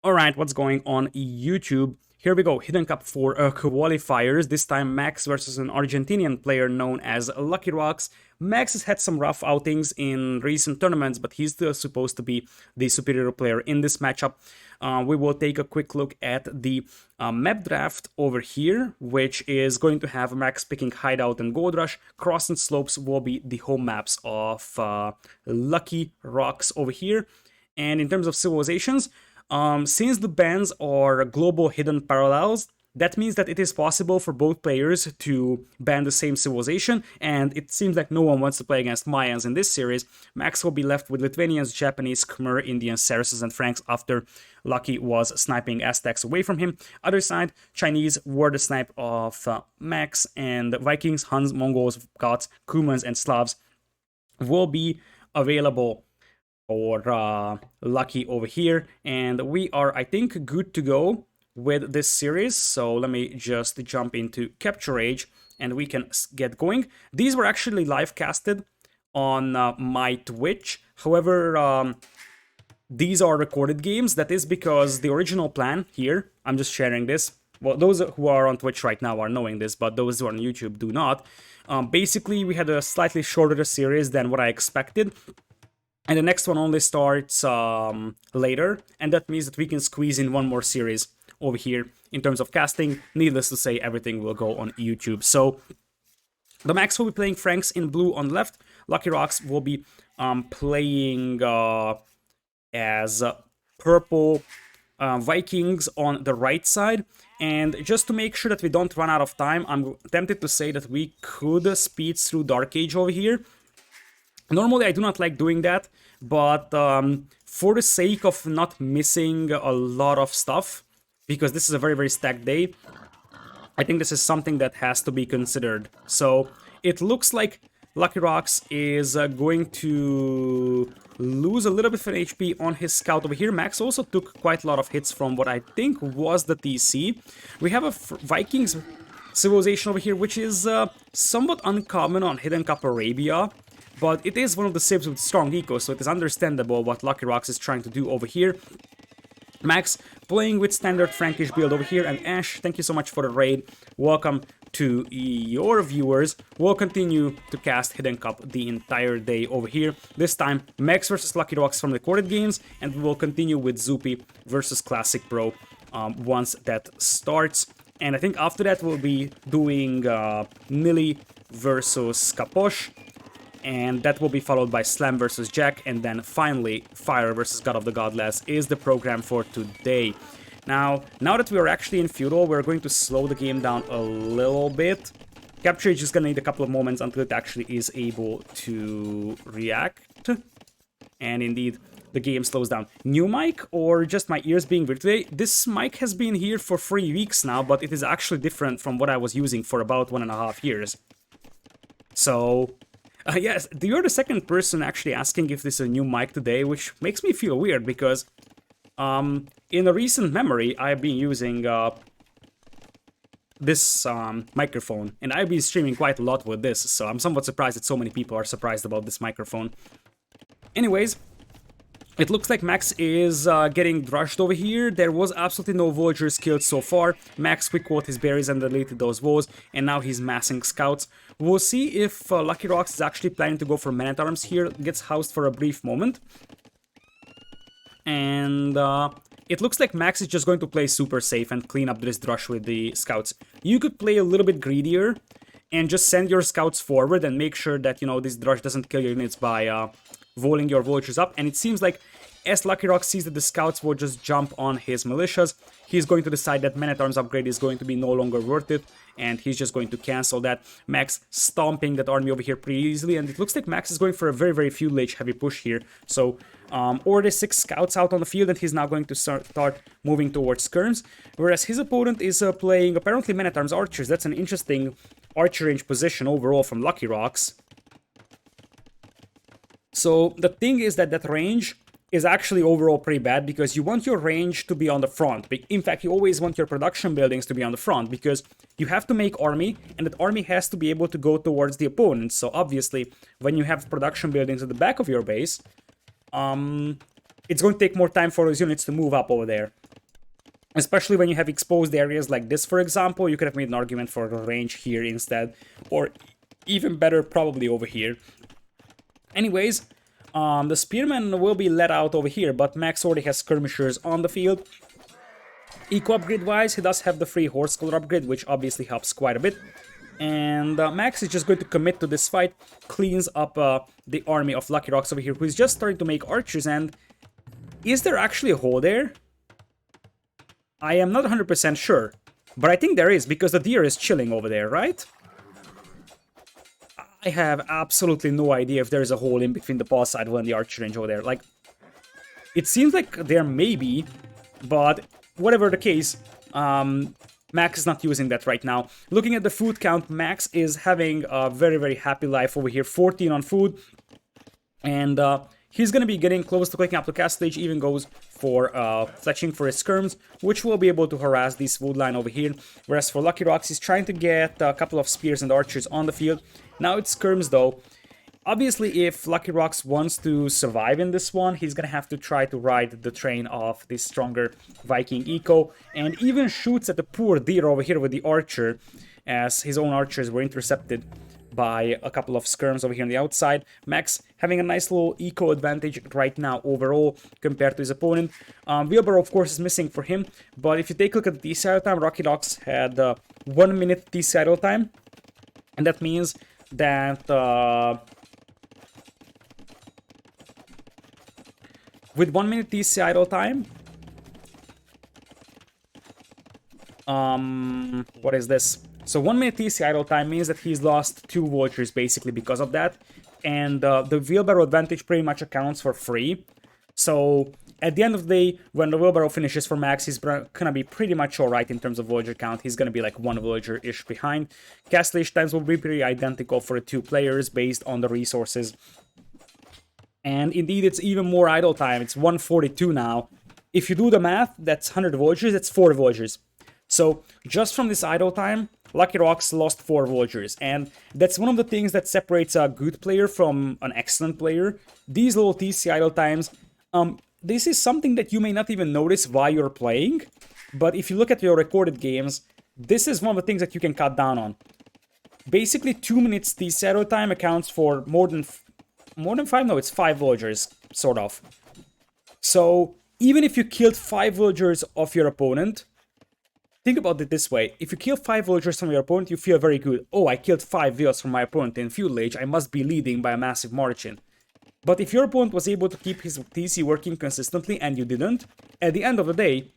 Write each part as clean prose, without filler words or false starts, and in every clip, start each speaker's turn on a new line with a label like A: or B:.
A: Alright, what's going on YouTube? Here we go, Hidden Cup for qualifiers. This time Max versus an Argentinian player known as Lucky Rocks. Max has had some rough outings in recent tournaments, but he's still supposed to be the superior player in this matchup. We will take a quick look at the map draft over here, which is going to have Max picking Hideout and Gold Rush. Cross and Slopes will be the home maps of Lucky Rocks over here. And in terms of civilizations, since the bands are global hidden parallels, that means that it is possible for both players to ban the same civilization, and it seems like no one wants to play against Mayans in this series. Max will be left with Lithuanians, Japanese, Khmer, Indians, Saracens, and Franks after Lucky was sniping Aztecs away from him. Other side, Chinese were the snipe of Max, and Vikings, Huns, Mongols, Goths, Cumans, and Slavs will be available or Lucky over here, and we are, I think, good to go with this series. So let me just jump into Capture Age and we can get going. These were actually live casted on my Twitch. However, these are recorded games. That is because the original plan here, I'm just sharing this. Well, those who are on Twitch right now are knowing this, but those who are on YouTube do not. Basically, we had a slightly shorter series than what I expected. And the next one only starts later, and that means that we can squeeze in one more series over here in terms of casting. Needless to say, everything will go on YouTube. So TheMax will be playing Franks in blue on the left. Lucky Rocks will be playing as purple Vikings on the right side. And just to make sure that we don't run out of time, I'm tempted to say that we could speed through Dark Age over here. Normally, I do not like doing that, but for the sake of not missing a lot of stuff, because this is a very, very stacked day, I think this is something that has to be considered. So it looks like Lucky Rocks is going to lose a little bit of HP on his scout over here. Max also took quite a lot of hits from what I think was the TC. We have a Vikings civilization over here, which is somewhat uncommon on Hidden Cup Arabia. But it is one of the civs with strong eco, so it is understandable what Lucky Rocks is trying to do over here. Max playing with standard Frankish build over here, and Ash, thank you so much for the raid. Welcome to your viewers. We'll continue to cast Hidden Cup the entire day over here. This time, Max versus Lucky Rocks from recorded games, and we will continue with Zoopy versus Classic Pro once that starts. And I think after that we'll be doing Nili versus Kaposh. And that will be followed by Slam versus Jack, and then finally Fire versus God of the Godless is the program for today. Now that we are actually in Feudal, we're going to slow the game down a little bit. Capture Age is gonna need a couple of moments until it actually is able to react. And indeed, the game slows down. New mic, or just my ears being weird today? This mic has been here for 3 weeks now, but it is actually different from what I was using for about 1.5 years. So yes, you're the second person actually asking if this is a new mic today, which makes me feel weird because in a recent memory, I've been using this microphone, and I've been streaming quite a lot with this, so I'm somewhat surprised that so many people are surprised about this microphone. Anyways, it looks like Max is getting rushed over here. There was absolutely no villagers killed so far. Max quick-quote his berries and deleted those walls, and now he's massing scouts. We'll see if Lucky Rocks is actually planning to go for Man-at-Arms here. Gets housed for a brief moment. And it looks like Max is just going to play super safe and clean up this drush with the scouts. You could play a little bit greedier and just send your scouts forward and make sure that, you know, this drush doesn't kill your units by voling your villagers up. And it seems like as Lucky Rock sees that the scouts will just jump on his militias, he's going to decide that Man-at-Arms upgrade is going to be no longer worth it, and he's just going to cancel that. Max stomping that army over here pretty easily, and it looks like Max is going for a very, very feudal age heavy push here. So, already 6 scouts out on the field, and he's now going to start moving towards skirms, whereas his opponent is playing apparently Man-at-Arms archers. That's an interesting archer range position overall from Lucky Rocks. So, the thing is that range is actually overall pretty bad, because you want your range to be on the front. In fact, you always want your production buildings to be on the front, because you have to make army, and that army has to be able to go towards the opponent. So obviously, when you have production buildings at the back of your base, it's going to take more time for those units to move up over there. Especially when you have exposed areas like this, for example, you could have made an argument for a range here instead, or even better, probably over here. Anyways, the Spearman will be let out over here, but Max already has skirmishers on the field. Eco upgrade-wise, he does have the free horse color upgrade, which obviously helps quite a bit. And Max is just going to commit to this fight, cleans up the army of Lucky Rocks over here, who is just starting to make archers. And is there actually a hole there? I am not 100% sure, but I think there is, because the deer is chilling over there, right? I have absolutely no idea if there's a hole in between the paw side and the archer range over there. Like, it seems like there may be, but whatever the case, Max is not using that right now. Looking at the food count, Max is having a very, very happy life over here. 14 on food. And he's going to be getting close to clicking up to cast stage, even goes for fletching for his skirms, which will be able to harass this food line over here. Whereas for Lucky Rocks, he's trying to get a couple of spears and archers on the field. Now it's skirms though. Obviously, if Lucky Rocks wants to survive in this one, he's gonna have to try to ride the train of this stronger Viking eco, and even shoots at the poor deer over here with the archer, as his own archers were intercepted by a couple of skirms over here on the outside. Max having a nice little eco advantage right now overall compared to his opponent. Wheelbarrow, of course, is missing for him, but if you take a look at the TC idle time, Lucky Rocks had 1 minute TC idle time, and that means that with 1 minute TC idle time, what is this? So 1 minute TC idle time means that he's lost 2 vultures basically because of that, and the wheelbarrow advantage pretty much accounts for 3. So at the end of the day, when the wheelbarrow finishes for Max, he's gonna be pretty much alright in terms of villager count. He's gonna be like 1 villager-ish behind. Castlation times will be pretty identical for the 2 players based on the resources. And indeed, it's even more idle time. It's 142 now. If you do the math, that's 100 villagers, that's 4 villagers. So just from this idle time, Lucky Rocks lost 4 villagers. And that's one of the things that separates a good player from an excellent player. These little TC idle times, this is something that you may not even notice while you're playing. But if you look at your recorded games, this is one of the things that you can cut down on. Basically, 2 minutes TC idle time accounts for more than 5? No, it's 5 villagers, sort of. So, even if you killed 5 villagers of your opponent, think about it this way. If you kill 5 villagers from your opponent, you feel very good. Oh, I killed 5 villas from my opponent in Feudal Age, I must be leading by a massive margin. But if your opponent was able to keep his TC working consistently and you didn't, at the end of the day,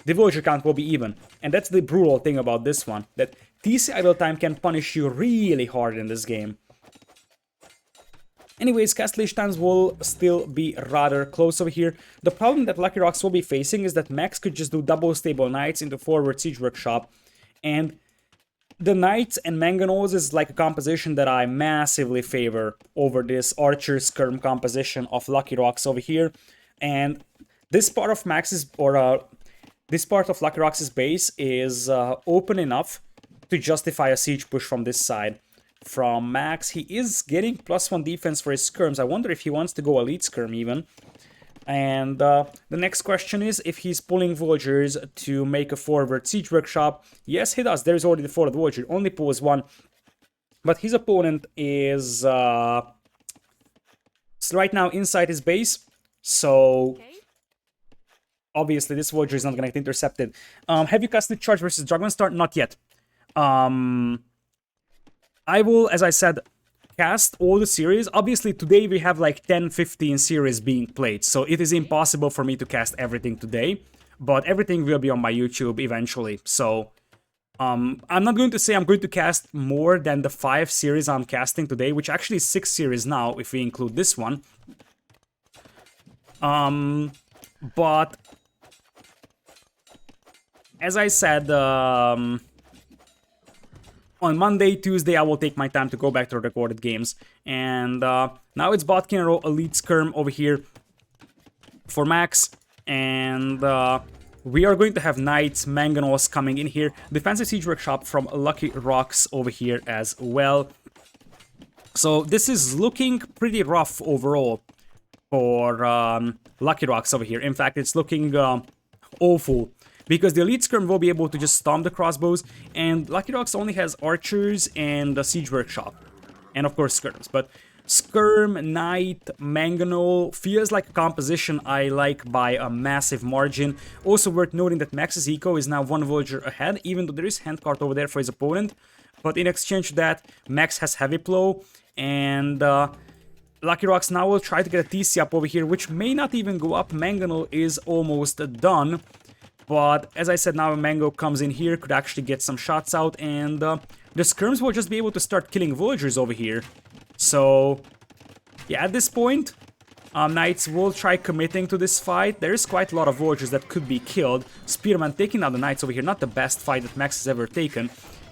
A: the villager count will be even. And that's the brutal thing about this one, that TC idle time can punish you really hard in this game. Anyways, Castlation times will still be rather close over here. The problem that Lucky Rocks will be facing is that Max could just do double stable knights into forward siege workshop, and the knights and mangonels is like a composition that I massively favor over this archer skirm composition of Lucky Rocks over here. And this part of Max's, or this part of Lucky Rocks' base is open enough to justify a siege push from this side. From Max, he is getting +1 defense for his skirms. I wonder if he wants to go elite skirm even. And the next question is if he's pulling villagers to make a forward siege workshop. Yes, he does. There's already the forward villager. Only pulls 1. But his opponent is right now inside his base. So obviously this villager is not going to get intercepted. Have you casted Charge versus Dragon Star? Not yet. I will, as I said, cast all the series. Obviously, today we have like 10-15 series being played, so it is impossible for me to cast everything today, but everything will be on my YouTube eventually. So, I'm not going to say I'm going to cast more than the 5 series I'm casting today, which actually is 6 series now, if we include this one. But, as I said, on Monday, Tuesday, I will take my time to go back to the recorded games. And now it's Botkin Row Elite Skirm over here for Max. And we are going to have Knights, Mangonels coming in here. Defensive Siege Workshop from Lucky Rocks over here as well. So this is looking pretty rough overall for Lucky Rocks over here. In fact, it's looking awful. because the Elite Skirm will be able to just stomp the crossbows, and Lucky Rocks only has archers and the Siege Workshop, and of course Skirms. But Skirm, Knight, Mangonel feels like a composition I like by a massive margin. Also worth noting that Max's eco is now 1 villager ahead, even though there is handcart over there for his opponent. But in exchange to that, Max has heavy plow, and Lucky Rocks now will try to get a TC up over here, which may not even go up. Mangonel is almost done. But as I said, now Mango comes in here, could actually get some shots out, and the Skirms will just be able to start killing villagers over here. So, yeah, at this point, Knights will try committing to this fight. There is quite a lot of villagers that could be killed. Spearman taking out the Knights over here, not the best fight that Max has ever taken.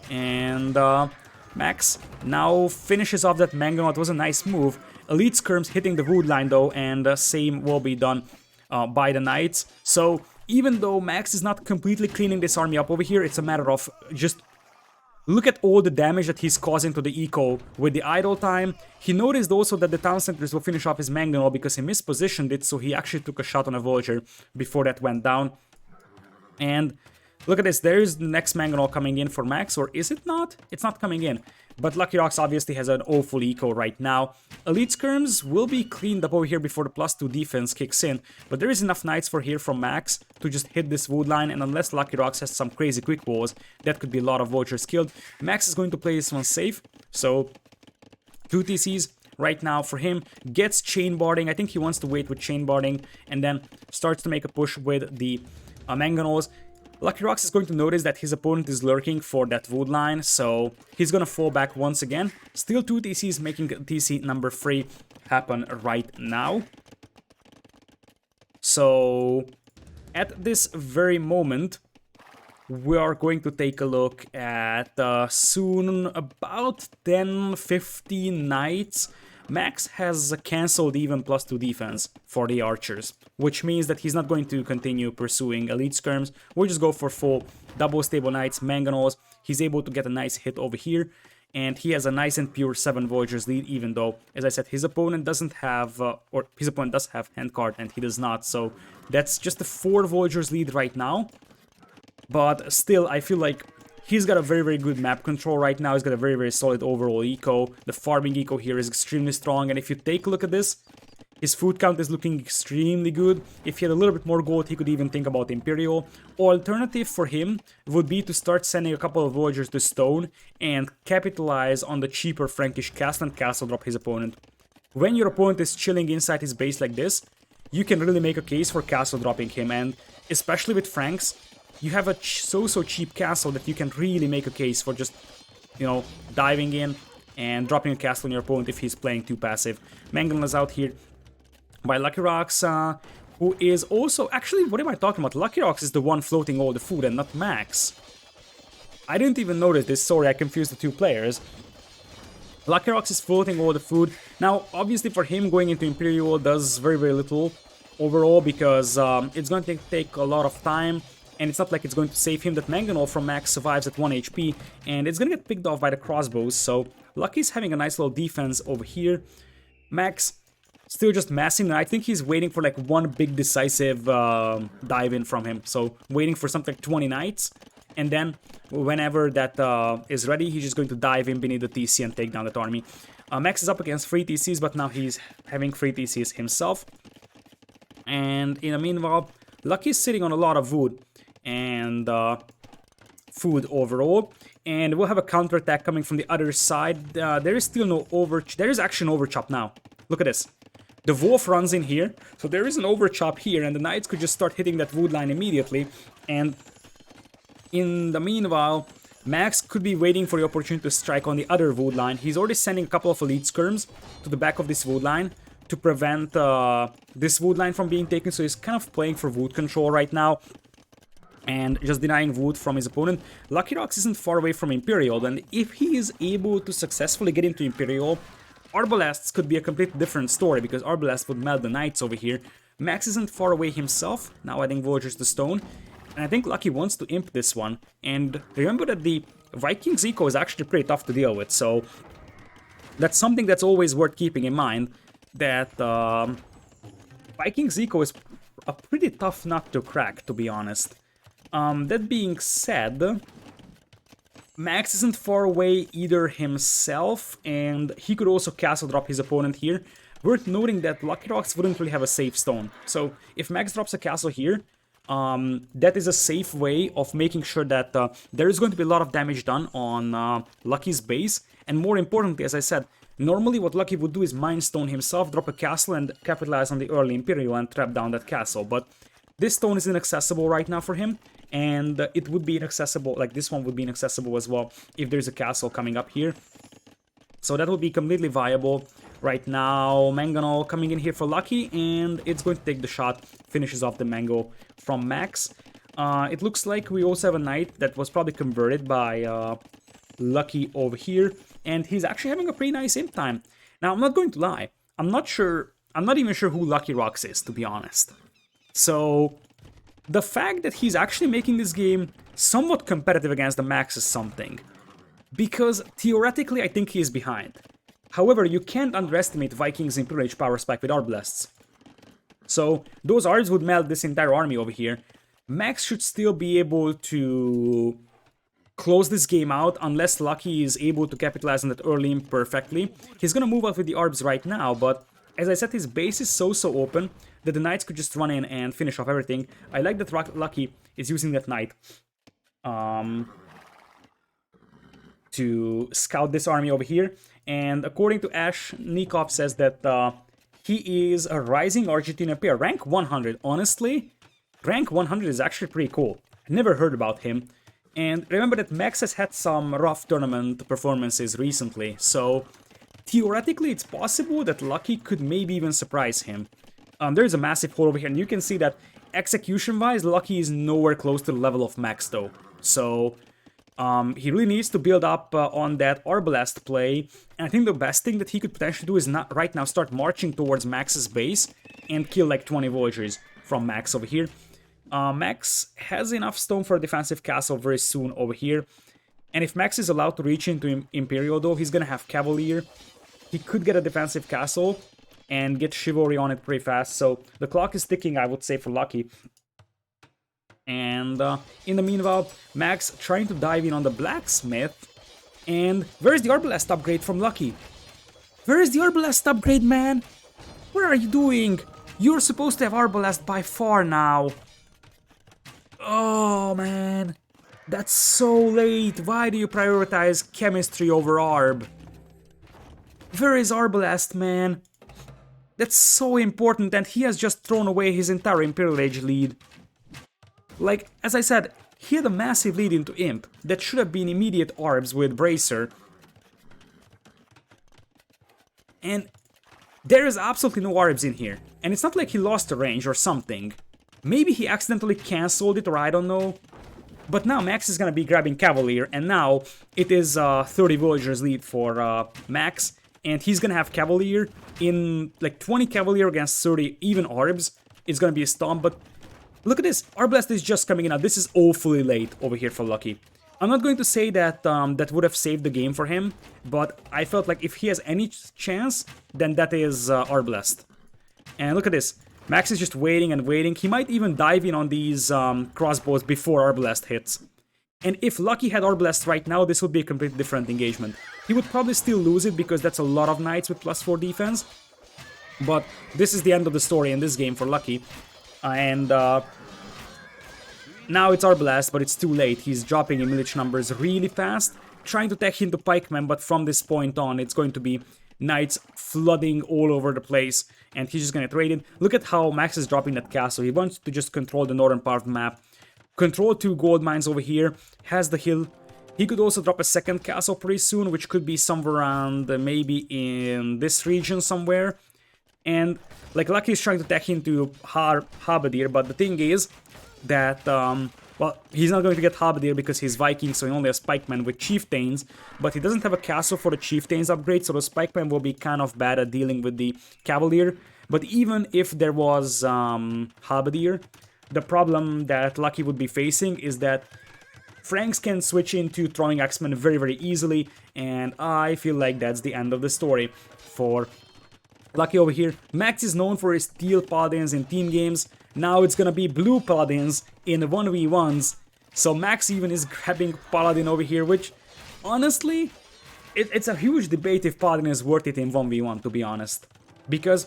A: And Max now finishes off that Mangonel. It was a nice move. Elite Skirms hitting the wood line though, and same will be done by the Knights. So even though Max is not completely cleaning this army up over here, it's a matter of just look at all the damage that he's causing to the eco with the idle time. He noticed also that the town centers will finish off his Mangonel because he mispositioned it, so he actually took a shot on a villager before that went down. And look at this, there's the next Mangonel coming in for Max, or is it not? It's not coming in. But Lucky Rocks obviously has an awful eco right now. Elite Skirms will be cleaned up over here before the +2 defense kicks in. But there is enough Knights for here from Max to just hit this wood line. And unless Lucky Rocks has some crazy quick walls, that could be a lot of vultures killed. Max is going to play this one safe. So 2 TCs right now for him. Gets chain barding. I think he wants to wait with chain barding. And then starts to make a push with the Mangonels. Lucky Rocks is going to notice that his opponent is lurking for that wood line, so he's gonna fall back once again. Still 2 TCs, making TC number 3 happen right now. So at this very moment, we are going to take a look at soon about 10-15 Knights. Max has cancelled even +2 defense for the archers, which means that he's not going to continue pursuing Elite Skirms. We'll just go for full double stable Knights, Mangonels. He's able to get a nice hit over here, and he has a nice and pure 7 villagers lead, even though, as I said, his opponent doesn't have, or his opponent does have handcart and he does not, so that's just a 4 villagers lead right now. But still, I feel like he's got a very, very good map control right now. He's got a very, very solid overall eco. The farming eco here is extremely strong. And if you take a look at this, his food count is looking extremely good. If he had a little bit more gold, he could even think about Imperial. Alternative for him would be to start sending a couple of villagers to Stone and capitalize on the cheaper Frankish castle and castle drop his opponent. When your opponent is chilling inside his base like this, you can really make a case for castle dropping him. And especially with Franks, you have a so cheap castle that you can really make a case for just, you know, diving in and dropping a castle on your opponent if he's playing too passive. Mangonel is out here by Lucky Rocks, who is also... Actually, what am I talking about? Lucky Rocks is the one floating all the food and not Max. I didn't even notice this. Sorry, I confused the 2 players. Lucky Rocks is floating all the food. Now, obviously for him, going into Imperial does very, very little overall because it's going to take a lot of time. And it's not like it's going to save him. That Mangonel from Max survives at 1 HP, and it's going to get picked off by the crossbows, so Lucky's having a nice little defense over here. Max still just massing, and I think he's waiting for like one big decisive dive-in from him, so waiting for something like 20 Knights, and then whenever that is ready, he's just going to dive in beneath the TC and take down that army. Max is up against 3 TCs, but now he's having 3 TCs himself, and in the meanwhile, Lucky's sitting on a lot of wood and food overall, and we'll have a counterattack coming from the other side. There is still no there is actually an overchop now. Look at this. The wolf runs in here, so there is an overchop here, and the Knights could just start hitting that wood line immediately. And in the meanwhile, Max could be waiting for the opportunity to strike on the other wood line. He's already sending a couple of Elite Skirms to the back of this wood line to prevent this wood line from being taken, so he's kind of playing for wood control right now and just denying wood from his opponent. Lucky Rocks isn't far away from Imperial, and if he is able to successfully get into Imperial, Arbalasts could be a completely different story, because Arbalast would melt the Knights over here. Max isn't far away himself, now adding villagers to Stone, and I think Lucky wants to imp this one. And remember that the Vikings eco is actually pretty tough to deal with, so that's something that's always worth keeping in mind, that Vikings eco is a pretty tough nut to crack, to be honest. That being said, Max isn't far away either himself, and he could also castle drop his opponent here. Worth noting that Lucky Rocks wouldn't really have a safe stone. So if Max drops a castle here, that is a safe way of making sure that there is going to be a lot of damage done on Lucky's base. And more importantly, as I said, normally what Lucky would do is Mind Stone himself, drop a castle, and capitalize on the early Imperial and trap down that castle. But this stone is inaccessible right now for him, and it would be inaccessible, like this one would be inaccessible as well if there's a castle coming up here. So that would be completely viable. Right now, Mangonel coming in here for Lucky, and it's going to take the shot, finishes off the Mango from Max. It looks like we also have a Knight that was probably converted by Lucky over here, and he's actually having a pretty nice imp time. Now, I'm not going to lie, I'm not even sure who Lucky Rocks is, to be honest. So, the fact that he's actually making this game somewhat competitive against the Max is something. Because, theoretically, I think he is behind. However, you can't underestimate Vikings' Imperial Age power spike with Arblasts. So, those Arbs would melt this entire army over here. Max should still be able to close this game out unless Lucky is able to capitalize on that early imp perfectly. He's gonna move out with the Arbs right now, but as I said, his base is so open that the Knights could just run in and finish off everything. I like that Lucky is using that Knight to scout this army over here. And according to Ash, Nikov says that he is a rising Argentinian player, rank 100. Honestly, rank 100 is actually pretty cool. I never heard about him. And remember that Max has had some rough tournament performances recently, so theoretically it's possible that Lucky could maybe even surprise him. There's a massive hole over here, and you can see that execution-wise, Lucky is nowhere close to the level of Max though. So he really needs to build up on that Arbalest play, and I think the best thing that he could potentially do is not right now start marching towards Max's base and kill like 20 villagers from Max over here. Max has enough stone for a defensive castle very soon over here, and if Max is allowed to reach into Imperial though, he's gonna have Cavalier. He could get a defensive castle and get Chivalry on it pretty fast, so the clock is ticking, I would say, for Lucky. And in the meanwhile, Max trying to dive in on the Blacksmith. And where's the Arbalest upgrade from Lucky? Where is the Arbalest upgrade, man? What are you doing? You're supposed to have Arbalest by far now. Oh, man. That's so late. Why do you prioritize chemistry over Arb? Where is Arbalest, man? That's so important, and he has just thrown away his entire Imperial Age lead. Like, as I said, he had a massive lead into Imp that should have been immediate Arbs with Bracer. And there is absolutely no Arbs in here. And it's not like he lost the range or something. Maybe he accidentally cancelled it, or I don't know. But now Max is gonna be grabbing Cavalier, and now it is 30 villagers lead for Max. And he's gonna have Cavalier in like 20 Cavalier against 30 even Arbs. It's gonna be a stomp, but look at this. Arbalest is just coming in now. This is awfully late over here for Lucky. I'm not going to say that that would have saved the game for him, but I felt like if he has any chance, then that is Arbalest. And look at this. Max is just waiting and waiting. He might even dive in on these crossbows before Arbalest hits. And if Lucky had Arbalest right now, this would be a completely different engagement. He would probably still lose it because that's a lot of knights with +4 defense. But this is the end of the story in this game for Lucky. And now it's Arbalest, but it's too late. He's dropping in military numbers really fast, trying to tech into pikemen, but from this point on, it's going to be knights flooding all over the place, and he's just gonna trade it. Look at how Max is dropping that castle. He wants to just control the northern part of the map. Control 2 gold mines over here, has the hill. He could also drop a second castle pretty soon, which could be somewhere around maybe in this region somewhere. And like Lucky is trying to tech into Halberdier, but the thing is that, well, he's not going to get Halberdier because he's Viking, so he only has Pikemen with Chieftains, but he doesn't have a castle for the Chieftains upgrade, so those Pikemen will be kind of bad at dealing with the Cavalier. But even if there was Halberdier, the problem that Lucky would be facing is that Franks can switch into throwing Axemen very easily, and I feel like that's the end of the story for Lucky over here. Max is known for his Steel Paladins in team games. Now it's gonna be Blue Paladins in 1v1s So Max even is grabbing Paladin over here, which, honestly, it's a huge debate if Paladin is worth it in 1v1, to be honest. Because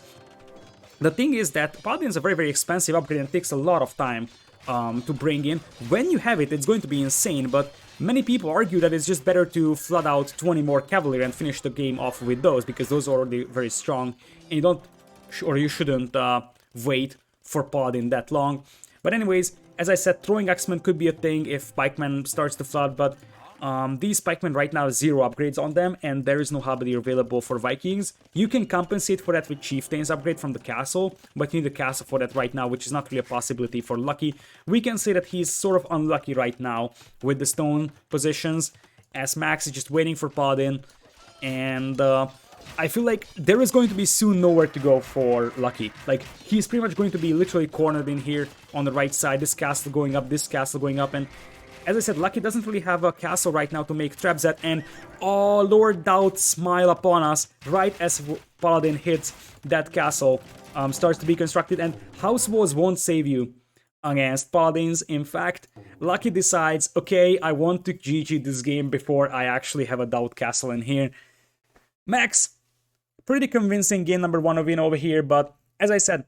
A: the thing is that Paladin is a very, very expensive upgrade and takes a lot of time to bring in. When you have it, it's going to be insane, but many people argue that it's just better to flood out 20 more cavalry and finish the game off with those, because those are already very strong, and you don't, or you shouldn't wait for Paladin that long. But anyways, as I said, throwing Axemen could be a thing if Pikeman starts to flood, but these Pikemen right now, 0 upgrades on them, and there is no Halberdier available for Vikings. You can compensate for that with Chieftain's upgrade from the castle, but you need the castle for that right now, which is not really a possibility for Lucky. We can say that he's sort of unlucky right now with the stone positions, as Max is just waiting for Paladin, and I feel like there is going to be soon nowhere to go for Lucky. Like, he's pretty much going to be literally cornered in here on the right side, this castle going up, this castle going up, and as I said, Lucky doesn't really have a castle right now to make traps at, and oh, Lord Doubt smile upon us right as Paladin hits that castle, starts to be constructed, and House Walls won't save you against Paladins. In fact, Lucky decides, okay, I want to GG this game before I actually have a Doubt castle in here. Max, pretty convincing game number 1 win over here, but as I said,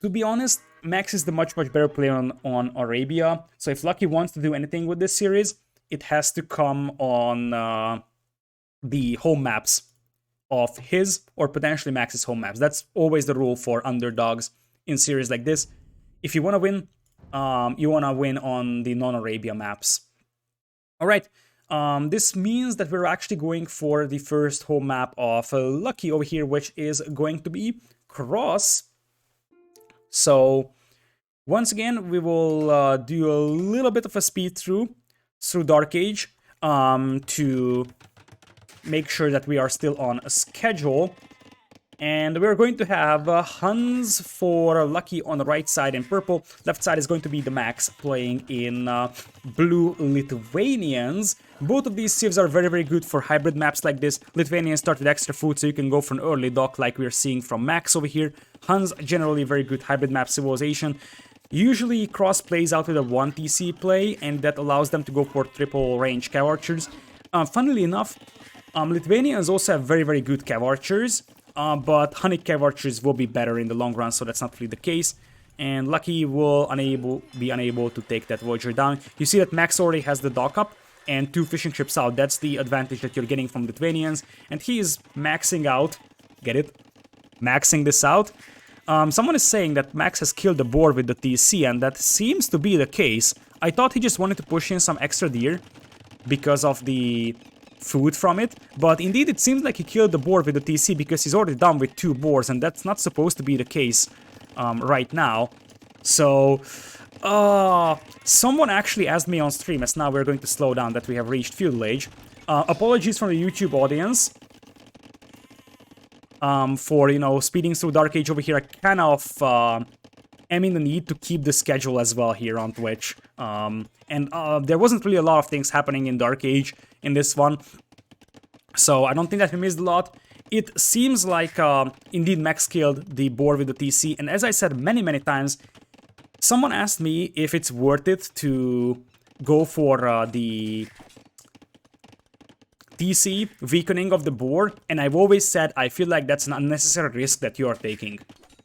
A: to be honest, Max is the much better player on Arabia, so if Lucky wants to do anything with this series, it has to come on the home maps of his, or potentially Max's home maps. That's always the rule for underdogs in series like this. If you want to win, you want to win on the non-Arabia maps. Alright, this means that we're actually going for the first home map of Lucky over here, which is going to be Cross. So, once again, we will do a little bit of a speed through Dark Age to make sure that we are still on a schedule. And we're going to have Hans for Lucky on the right side in purple. Left side is going to be TheMax playing in blue Lithuanians. Both of these civs are very, very good for hybrid maps like this. Lithuanians start with extra food, so you can go for an early dock like we're seeing from Max over here. Hans, generally very good hybrid map civilization. Usually Cross plays out with a 1 TC play, and that allows them to go for triple range cav archers. Funnily enough, Lithuanians also have very, very good cav archers. But Honey cav archers will be better in the long run, so that's not really the case. And Lucky will be unable to take that Voyager down. You see that Max already has the dock up and 2 fishing ships out. That's the advantage that you're getting from Lithuanians. And he is maxing out. Get it? Maxing this out. Someone is saying that Max has killed the boar with the TC, and that seems to be the case. I thought he just wanted to push in some extra deer because of the food from it, but indeed it seems like he killed the boar with the TC because he's already done with 2 boars, and that's not supposed to be the case right now. So, someone actually asked me on stream, as now we're going to slow down, that we have reached feudal age. Apologies from the YouTube audience for, you know, speeding through Dark Age over here. I kind of am in the need to keep the schedule as well here on Twitch. And there wasn't really a lot of things happening in Dark Age in this one, so I don't think that we missed a lot. It seems like indeed Max killed the boar with the TC, and as I said many times, someone asked me if it's worth it to go for the TC weakening of the boar, and I've always said I feel like that's an unnecessary risk that you are taking.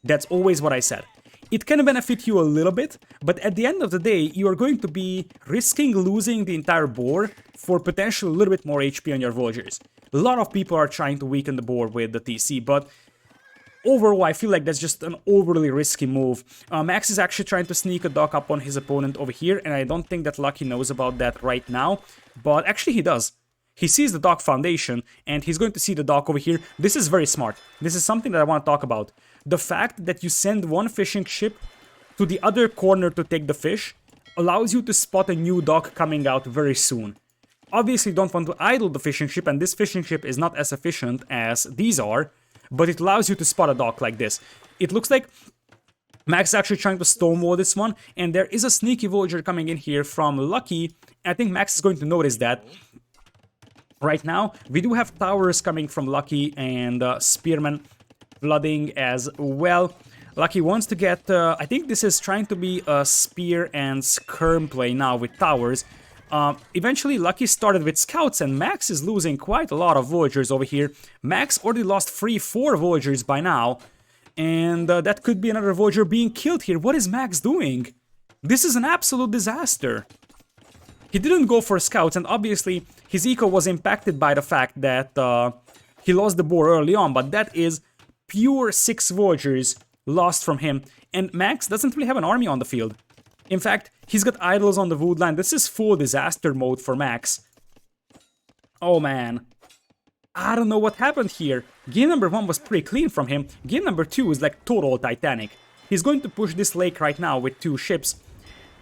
A: That's always what I said. It can benefit you a little bit, but at the end of the day, you are going to be risking losing the entire boar for potentially a little bit more HP on your villagers. A lot of people are trying to weaken the boar with the TC, but overall, I feel like that's just an overly risky move. Max is actually trying to sneak a dock up on his opponent over here, and I don't think that Lucky knows about that right now, but actually he does. He sees the dock foundation, and he's going to see the dock over here. This is very smart. This is something that I want to talk about. The fact that you send one fishing ship to the other corner to take the fish allows you to spot a new dock coming out very soon. Obviously, you don't want to idle the fishing ship, and this fishing ship is not as efficient as these are, but it allows you to spot a dock like this. It looks like Max is actually trying to stonewall this one, and there is a sneaky villager coming in here from Lucky. I think Max is going to notice that. Right now, we do have towers coming from Lucky and Spearmen flooding as well. Lucky wants to get, I think this is trying to be a spear and skirm play now with towers. Eventually, Lucky started with scouts, and Max is losing quite a lot of villagers over here. Max already lost 4 villagers by now, and that could be another villager being killed here. What is Max doing? This is an absolute disaster. He didn't go for scouts, and obviously his eco was impacted by the fact that he lost the boar early on, but that is pure 6 villagers lost from him, and Max doesn't really have an army on the field. In fact, he's got idols on the wood line. This is full disaster mode for Max. Oh man. I don't know what happened here. Game number 1 was pretty clean from him. Game number 2 is like total Titanic. He's going to push this lake right now with 2 ships.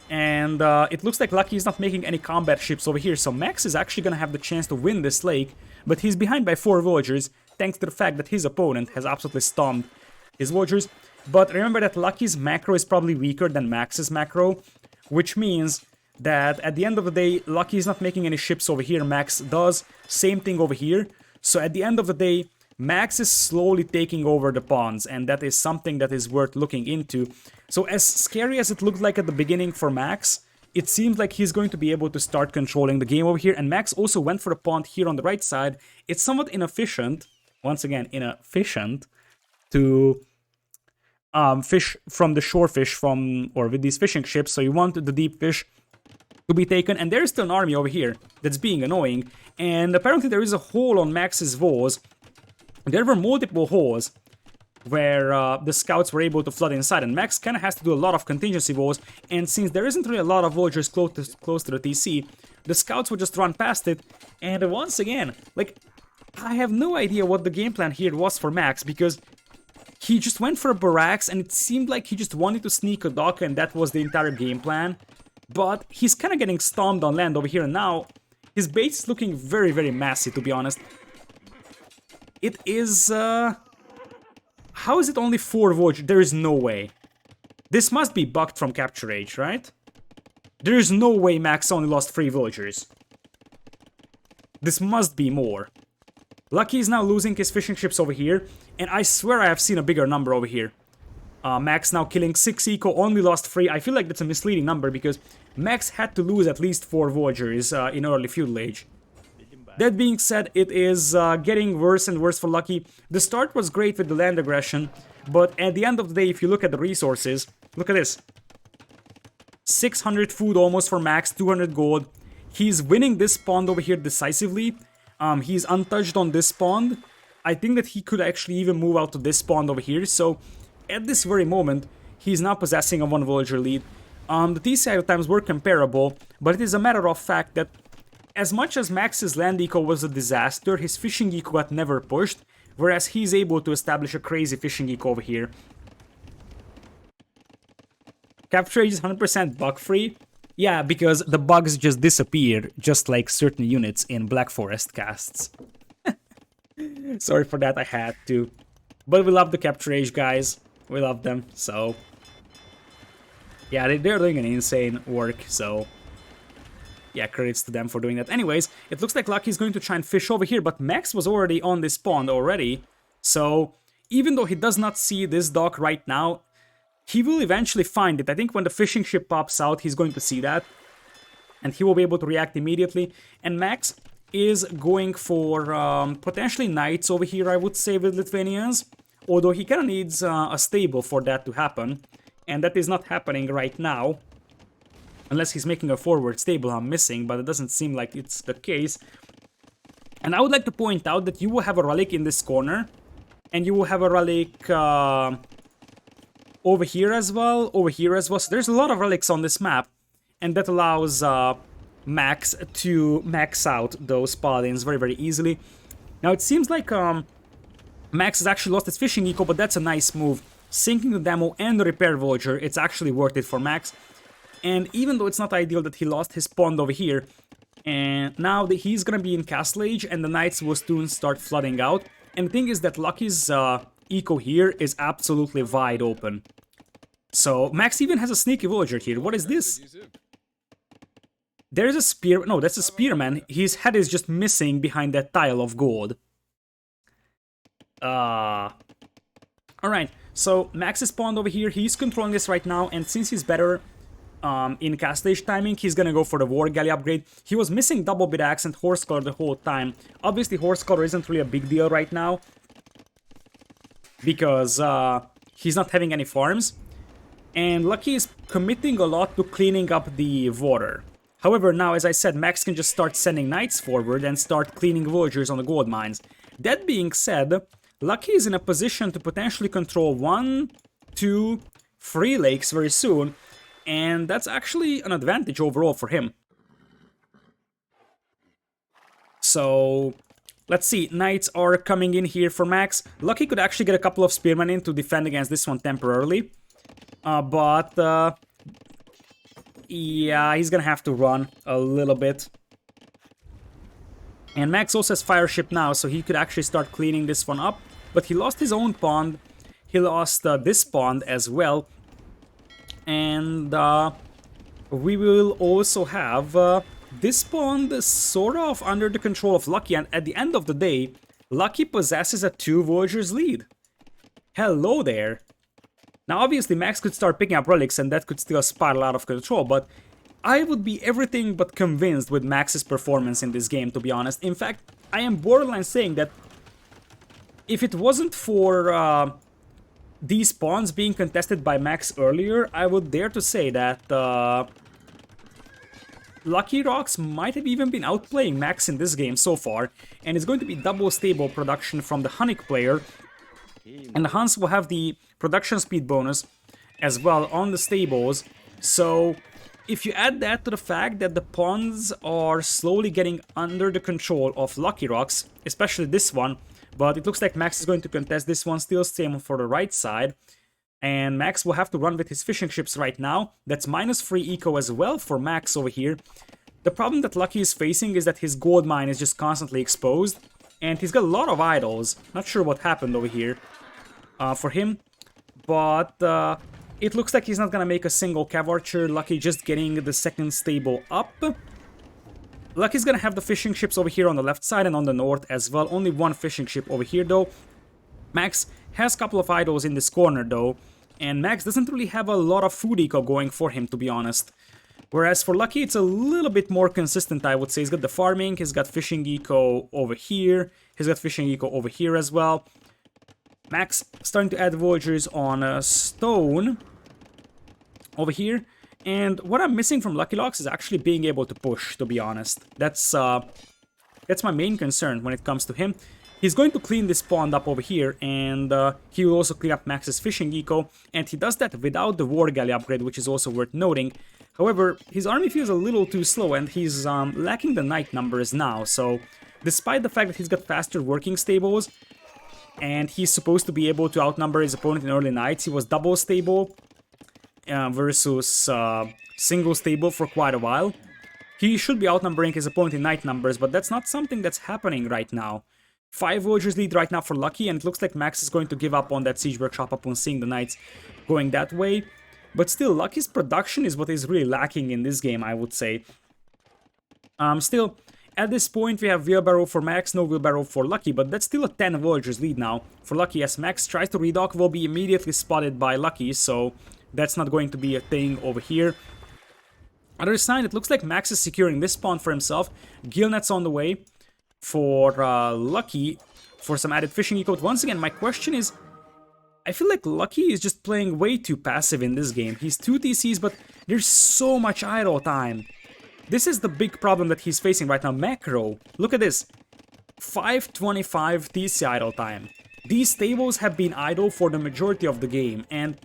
A: And it looks like Lucky is not making any combat ships over here. So Max is actually going to have the chance to win this lake. But he's behind by 4 villagers, thanks to the fact that his opponent has absolutely stomped his villagers. But remember that Lucky's macro is probably weaker than Max's macro, which means that at the end of the day, Lucky is not making any ships over here. Max does. Same thing over here. So at the end of the day, Max is slowly taking over the pawns, and that is something that is worth looking into. So as scary as it looked like at the beginning for Max, it seems like he's going to be able to start controlling the game over here. And Max also went for the pawn here on the right side. It's somewhat inefficient, once again, inefficient, to fish from the shore fish or with these fishing ships. So you want the deep fish to be taken, and there's still an army over here that's being annoying. And apparently there is a hole on Max's walls. There were multiple holes where the scouts were able to flood inside, and Max kind of has to do a lot of contingency walls. And since there isn't really a lot of villagers close to the TC, the scouts would just run past it. And once again, like, I have no idea what the game plan here was for Max, because he just went for barracks, and it seemed like he just wanted to sneak a dock, and that was the entire game plan. But he's kind of getting stomped on land over here, and now his base is looking very, very messy, to be honest. It is, how is it only 4 villagers? There is no way. This must be bugged from Capture Age, right? There is no way Max only lost 3 villagers. This must be more. Lucky is now losing his fishing ships over here, and I swear I have seen a bigger number over here. Max now killing 6 eco, only lost 3. I feel like that's a misleading number, because Max had to lose at least 4 villagers in early feudal age. That being said, it is getting worse and worse for Lucky. The start was great with the land aggression, but at the end of the day, if you look at the resources, look at this. 600 food almost for Max, 200 gold. He's winning this pond over here decisively. He's untouched on this pond. I think that he could actually even move out to this pond over here. So at this very moment, he's now possessing a 1 villager lead. The TC idle times were comparable, but it is a matter of fact that as much as Max's land eco was a disaster, his fishing eco got never pushed, whereas he's able to establish a crazy fishing eco over here. Capture Age is 100% bug free. Yeah, because the bugs just disappear, just like certain units in Black Forest casts. Sorry for that, I had to. But we love the Capture Age guys. We love them, so... yeah, they're doing an insane work, so... yeah, credits to them for doing that. Anyways, it looks like Lucky's going to try and fish over here, but Max was already on this pond already. So, even though he does not see this dock right now, he will eventually find it. I think when the fishing ship pops out, he's going to see that. And he will be able to react immediately. And Max is going for potentially knights over here, I would say, with Lithuanians. Although he kind of needs a stable for that to happen. And that is not happening right now. Unless he's making a forward stable, I'm missing, but it doesn't seem like it's the case. And I would like to point out that you will have a relic in this corner. And you will have a relic over here as well, So there's a lot of relics on this map. And that allows Max to max out those paladins very, very easily. Now it seems like Max has actually lost his fishing eco, but that's a nice move. Sinking the demo and the repair villager, it's actually worth it for Max. And even though it's not ideal that he lost his pond over here, and now that he's gonna be in Castle Age, and the knights will soon start flooding out. And the thing is that Lucky's eco here is absolutely wide open. So Max even has a sneaky villager here. What is this? There's a spear. No, that's a spearman. His head is just missing behind that tile of gold. Alright, so Max is spawned over here. He's controlling this right now, and since he's better, in castle age timing, he's gonna go for the war galley upgrade. He was missing double bit axe and horse collar the whole time. Obviously, horse collar isn't really a big deal right now because he's not having any farms. And Lucky is committing a lot to cleaning up the water. However, now, as I said, Max can just start sending knights forward and start cleaning villagers on the gold mines. That being said, Lucky is in a position to potentially control 1, 2, 3 lakes very soon, and that's actually an advantage overall for him. So, let's see, knights are coming in here for Max. Lucky could actually get a couple of spearmen in to defend against this one temporarily. Yeah, he's gonna have to run a little bit. And Max also has fire ship now, so he could actually start cleaning this one up. But he lost his own pond. He lost this pond as well. And we will also have this pond sort of under the control of Lucky. And at the end of the day, Lucky possesses a 2 villagers lead. Hello there. Now, obviously, Max could start picking up relics, and that could still spiral out of control, but I would be everything but convinced with Max's performance in this game, to be honest. In fact, I am borderline saying that if it wasn't for these pawns being contested by Max earlier, I would dare to say that Lucky Rocks might have even been outplaying Max in this game so far, and it's going to be double stable production from the Hunnic player. And the Huns will have the production speed bonus as well on the stables. So if you add that to the fact that the pawns are slowly getting under the control of Lucky Rocks, especially this one, but it looks like Max is going to contest this one still, same for the right side. And Max will have to run with his fishing ships right now. That's -3 eco as well for Max over here. The problem that Lucky is facing is that his gold mine is just constantly exposed. And he's got a lot of idols. Not sure what happened over here for him. But it looks like he's not gonna make a single cav archer. Lucky just getting the second stable up. Lucky's gonna have the fishing ships over here on the left side and on the north as well. Only one fishing ship over here though. Max has a couple of idols in this corner though. And Max doesn't really have a lot of food eco going for him, to be honest. Whereas for Lucky, it's a little bit more consistent, I would say. He's got the farming, he's got fishing eco over here. He's got fishing eco over here as well. Max starting to add villagers on stone over here. And what I'm missing from Lucky Locks is actually being able to push, to be honest. That's my main concern when it comes to him. He's going to clean this pond up over here, and he will also clean up Max's fishing eco. And he does that without the war galley upgrade, which is also worth noting. However, his army feels a little too slow, and he's lacking the knight numbers now. So, despite the fact that he's got faster working stables, and he's supposed to be able to outnumber his opponent in early nights, he was double stable versus single stable for quite a while. He should be outnumbering his opponent in night numbers, but that's not something that's happening right now. 5 villagers lead right now for Lucky, and it looks like Max is going to give up on that siege workshop upon seeing the knights going that way. But still, Lucky's production is what is really lacking in this game, I would say. Still, at this point we have wheelbarrow for Max, no wheelbarrow for Lucky, but that's still a 10 villagers lead now for Lucky, as Max tries to redock, will be immediately spotted by Lucky, so that's not going to be a thing over here. Other side, it looks like Max is securing this pawn for himself. Gillnet's on the way for Lucky for some added fishing eco. Once again, my question is, I feel like Lucky is just playing way too passive in this game. He's 2 TCs, but there's so much idle time. This is the big problem that he's facing right now. Macro, look at this. 525 TC idle time. These tables have been idle for the majority of the game, and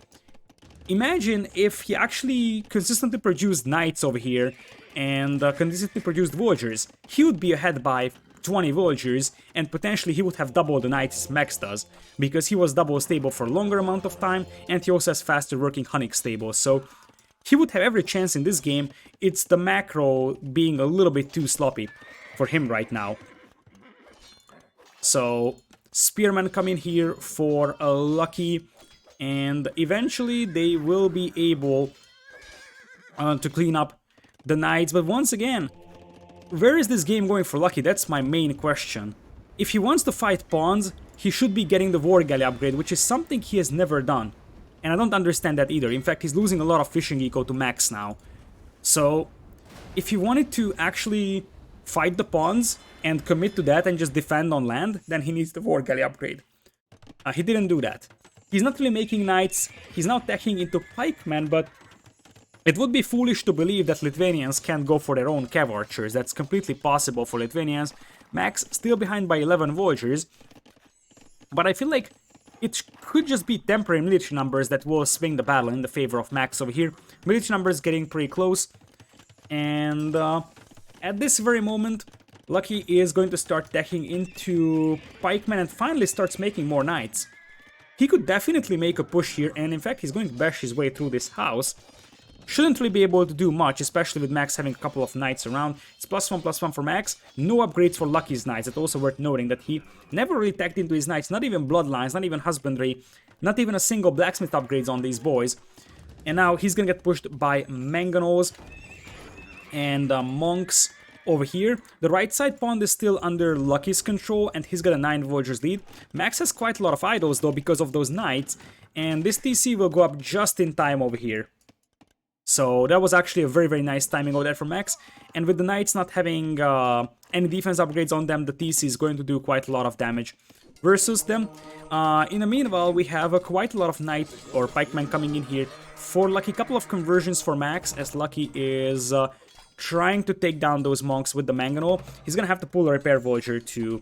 A: imagine if he actually consistently produced knights over here and consistently produced villagers. He would be ahead by 20 villagers, and potentially he would have double the knights Max does, because he was double stable for a longer amount of time, and he also has faster working Hunnic stables, so he would have every chance in this game. It's the macro being a little bit too sloppy for him right now. So, spearmen come in here for a Lucky, and eventually they will be able to clean up the knights. But once again, where is this game going for Lucky? That's my main question. If he wants to fight pawns, he should be getting the war galley upgrade, which is something he has never done. And I don't understand that either. In fact, he's losing a lot of fishing eco to Max now. So if he wanted to actually fight the pawns and commit to that and just defend on land, then he needs the war galley upgrade. He didn't do that. He's not really making knights, he's now teching into pikemen, but it would be foolish to believe that Lithuanians can't go for their own cav archers. That's completely possible for Lithuanians. Max still behind by 11 Voyagers, but I feel like it could just be temporary military numbers that will swing the battle in the favor of Max over here. Military numbers getting pretty close, and at this very moment, Lucky is going to start teching into pikemen and finally starts making more knights. He could definitely make a push here, and in fact he's going to bash his way through this house. Shouldn't really be able to do much, especially with Max having a couple of knights around. It's +1/+1 for Max. No upgrades for Lucky's knights. It's also worth noting that he never really tagged into his knights, not even bloodlines, not even husbandry, not even a single blacksmith upgrades on these boys. And now he's gonna get pushed by mangonels and monks over here. The right side pawn is still under Lucky's control, and he's got a 9 Voyagers lead. Max has quite a lot of idols though because of those knights, and this TC will go up just in time over here. So that was actually a very, very nice timing over there for Max. And with the knights not having any defense upgrades on them, the TC is going to do quite a lot of damage versus them. In the meanwhile, we have quite a lot of knight or pikemen coming in here for Lucky. Couple of conversions for Max, as Lucky is trying to take down those monks with the mangonel. He's gonna have to pull a repair Voyager to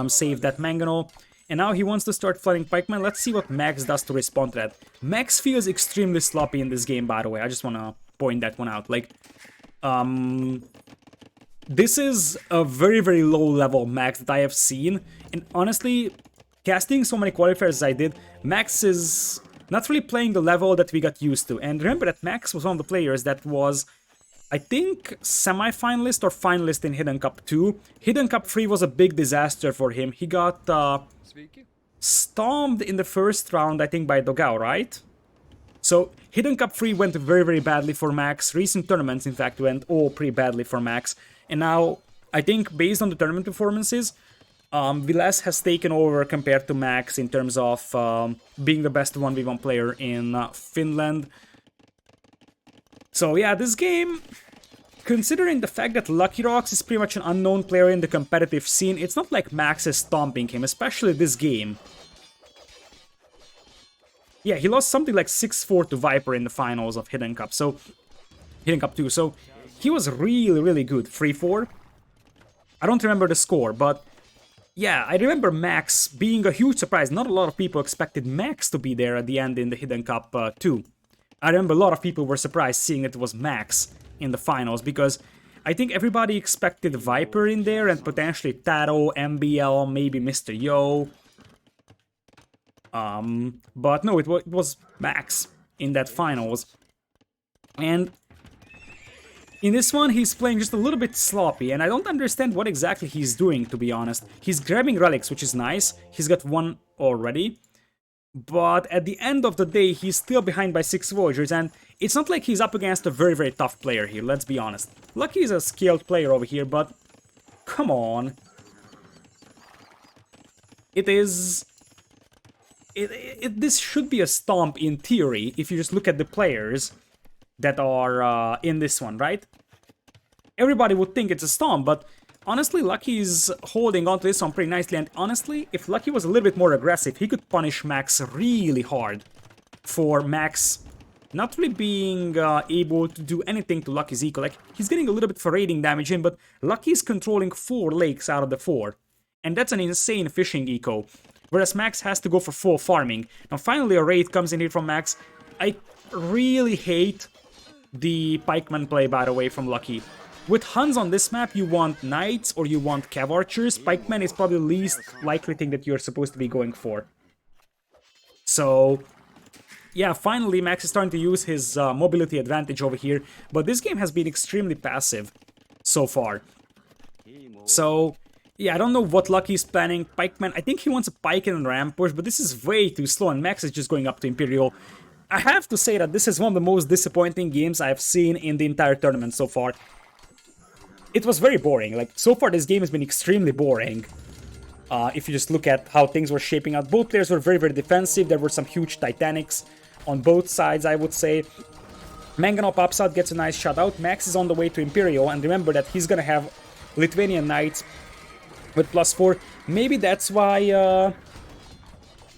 A: save that mangonel. And now he wants to start flooding pikemen. Let's see what Max does to respond to that. Max feels extremely sloppy in this game, by the way. I just want to point that one out. Like, this is a very, very low level Max that I have seen. And honestly, casting so many qualifiers as I did, Max is not really playing the level that we got used to. And remember that Max was one of the players that was, I think, semi-finalist or finalist in Hidden Cup 2. Hidden Cup 3 was a big disaster for him. He got stomped in the first round, I think, by Dogao, right? So Hidden Cup 3 went very, very badly for Max. Recent tournaments, in fact, went all pretty badly for Max. And now, I think, based on the tournament performances, Vilas has taken over compared to Max in terms of being the best 1v1 player in Finland. So yeah, this game, considering the fact that Lucky Rocks is pretty much an unknown player in the competitive scene, it's not like Max is stomping him, especially this game. Yeah, he lost something like 6-4 to Viper in the finals of Hidden Cup, so Hidden Cup 2, so he was really, really good. 3-4. I don't remember the score, but yeah, I remember Max being a huge surprise. Not a lot of people expected Max to be there at the end in the Hidden Cup 2. I remember a lot of people were surprised seeing it was Max in the finals, because I think everybody expected Viper in there and potentially Taro, MBL, maybe Mr. Yo. But no, it was Max in that finals. And in this one, he's playing just a little bit sloppy, and I don't understand what exactly he's doing, to be honest. He's grabbing relics, which is nice. He's got one already. But at the end of the day, he's still behind by 6 Voyagers, and it's not like he's up against a very, very tough player here, let's be honest. Lucky is a skilled player over here, but come on. This should be a stomp in theory, if you just look at the players that are in this one, right? Everybody would think it's a stomp, but honestly, Lucky is holding on to this one pretty nicely, and honestly, if Lucky was a little bit more aggressive, he could punish Max really hard for Max not really being able to do anything to Lucky's eco. Like, he's getting a little bit for raiding damage in, but Lucky is controlling 4 lakes out of the 4, and that's an insane fishing eco, whereas Max has to go for full farming. Now, finally, a raid comes in here from Max. I really hate the pikeman play, by the way, from Lucky. With Huns on this map, you want knights or you want cav archers. Pikeman is probably the least likely thing that you're supposed to be going for. So, yeah, finally Max is starting to use his mobility advantage over here, but this game has been extremely passive so far. So, yeah, I don't know what Lucky is planning. Pikeman, I think he wants a pike and ram push, but this is way too slow, and Max is just going up to Imperial. I have to say that this is one of the most disappointing games I've seen in the entire tournament so far. It was very boring. Like, so far this game has been extremely boring. If you just look at how things were shaping out. Both players were very, very defensive. There were some huge Titanics on both sides, I would say. Manganol pops out, gets a nice shot out. Max is on the way to Imperial, and remember that he's gonna have Lithuanian Knights with +4. Maybe that's why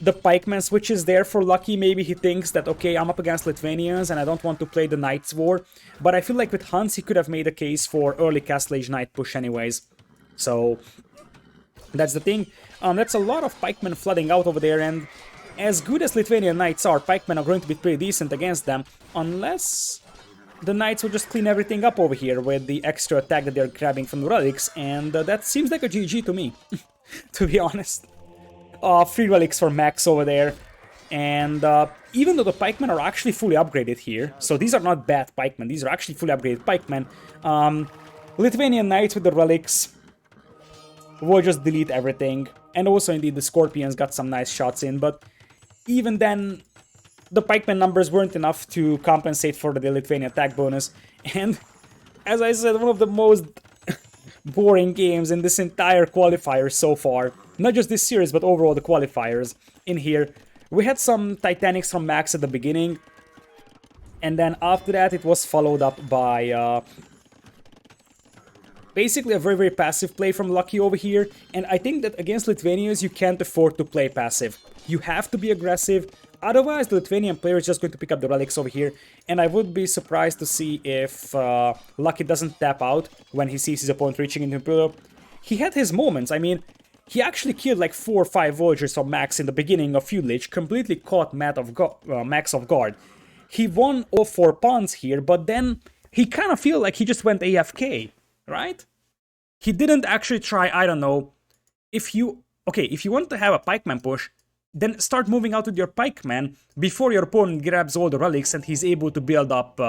A: the pikeman switch is there for Lucky. Maybe he thinks that, okay, I'm up against Lithuanians and I don't want to play the Knights War. But I feel like with Hans he could have made a case for early Castle Age Knight push anyways. So that's the thing. That's a lot of pikemen flooding out over there, and as good as Lithuanian Knights are, pikemen are going to be pretty decent against them, unless the Knights will just clean everything up over here with the extra attack that they're grabbing from the relics, and that seems like a GG to me, to be honest. 3 relics for Max over there, and even though the pikemen are actually fully upgraded here, so these are not bad pikemen, these are actually fully upgraded pikemen, Lithuanian Knights with the relics will just delete everything, and also indeed the Scorpions got some nice shots in, but even then, the pikeman numbers weren't enough to compensate for the Lithuanian attack bonus, and as I said, one of the most boring games in this entire qualifier so far. Not just this series, but overall the qualifiers in here. We had some Titanics from Max at the beginning, and then after that it was followed up by basically a very, very passive play from Lucky over here, and I think that against Lithuanians you can't afford to play passive. You have to be aggressive, otherwise the Lithuanian player is just going to pick up the relics over here, and I would be surprised to see if Lucky doesn't tap out when he sees his opponent reaching into Imperial. He had his moments, I mean, he actually killed like 4 or 5 Voyagers from Max in the beginning of Feudal Age, completely caught Max off guard. He won all 4 pawns here, but then he kind of feel like he just went AFK, right? He didn't actually try, I don't know, if you want to have a pikeman push, then start moving out with your pikeman before your opponent grabs all the relics and he's able to build up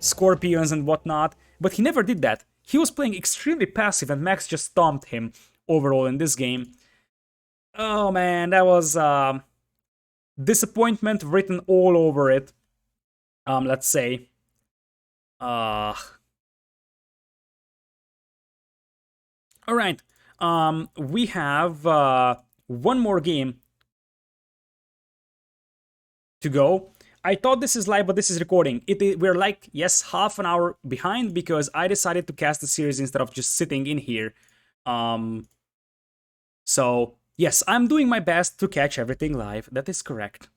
A: Scorpions and whatnot, but he never did that. He was playing extremely passive and Max just stomped him overall in this game. Oh man, that was disappointment written all over it. Let's say. Alright, we have one more game to go. I thought this is live, but this is recording. We're like, yes, half an hour behind because I decided to cast the series instead of just sitting in here. So, yes, I'm doing my best to catch everything live. That is correct.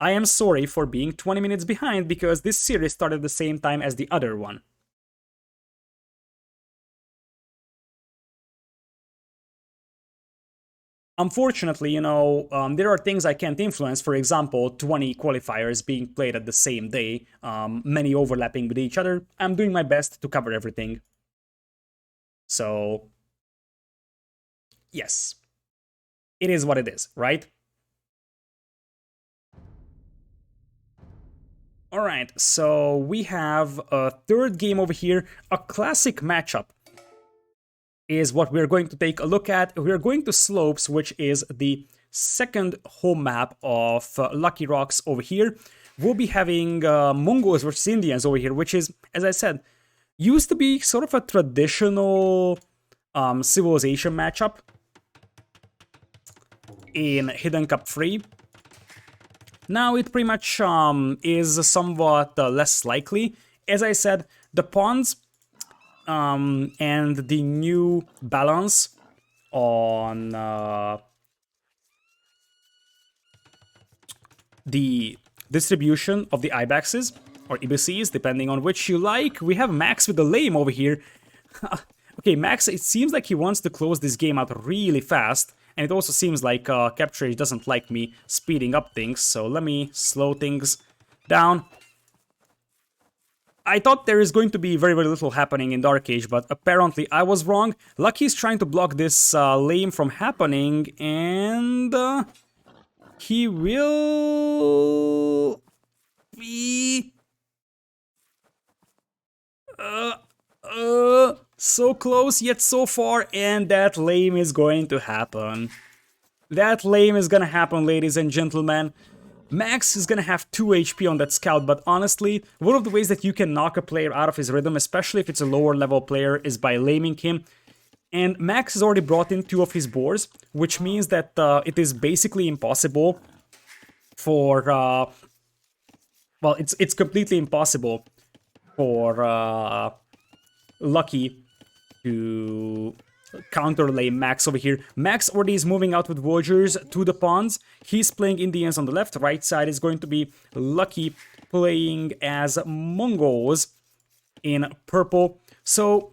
A: I am sorry for being 20 minutes behind because this series started the same time as the other one. Unfortunately, you know, there are things I can't influence. For example, 20 qualifiers being played at the same day, many overlapping with each other. I'm doing my best to cover everything. So, yes, it is what it is, right? Alright, so we have a third game over here, a classic matchup is what we're going to take a look at. We're going to Slopes, which is the second home map of Lucky Rocks over here. We'll be having Mongols versus Indians over here, which is, as I said, used to be sort of a traditional civilization matchup in Hidden Cup 3. Now it pretty much is somewhat less likely. As I said, the pawns and the new balance on the distribution of the Ibexes or Ibises, depending on which you like. We have Max with the lame over here. Okay, Max, it seems like he wants to close this game out really fast, and it also seems like Capture doesn't like me speeding up things, so let me slow things down. I thought there is going to be very, very little happening in Dark Age, but apparently I was wrong. Lucky's trying to block this lame from happening, and he will be so close yet so far, and that lame is going to happen. That lame is gonna happen, ladies and gentlemen. Max is gonna have 2 HP on that scout, but honestly, one of the ways that you can knock a player out of his rhythm, especially if it's a lower level player, is by laming him. And Max has already brought in 2 of his boars, which means that it is basically impossible for well, it's completely impossible for Lucky to counterlay Max over here. Max already is moving out with Villagers to the pawns. He's playing Indians on the left. Right side is going to be Lucky playing as Mongols in purple. So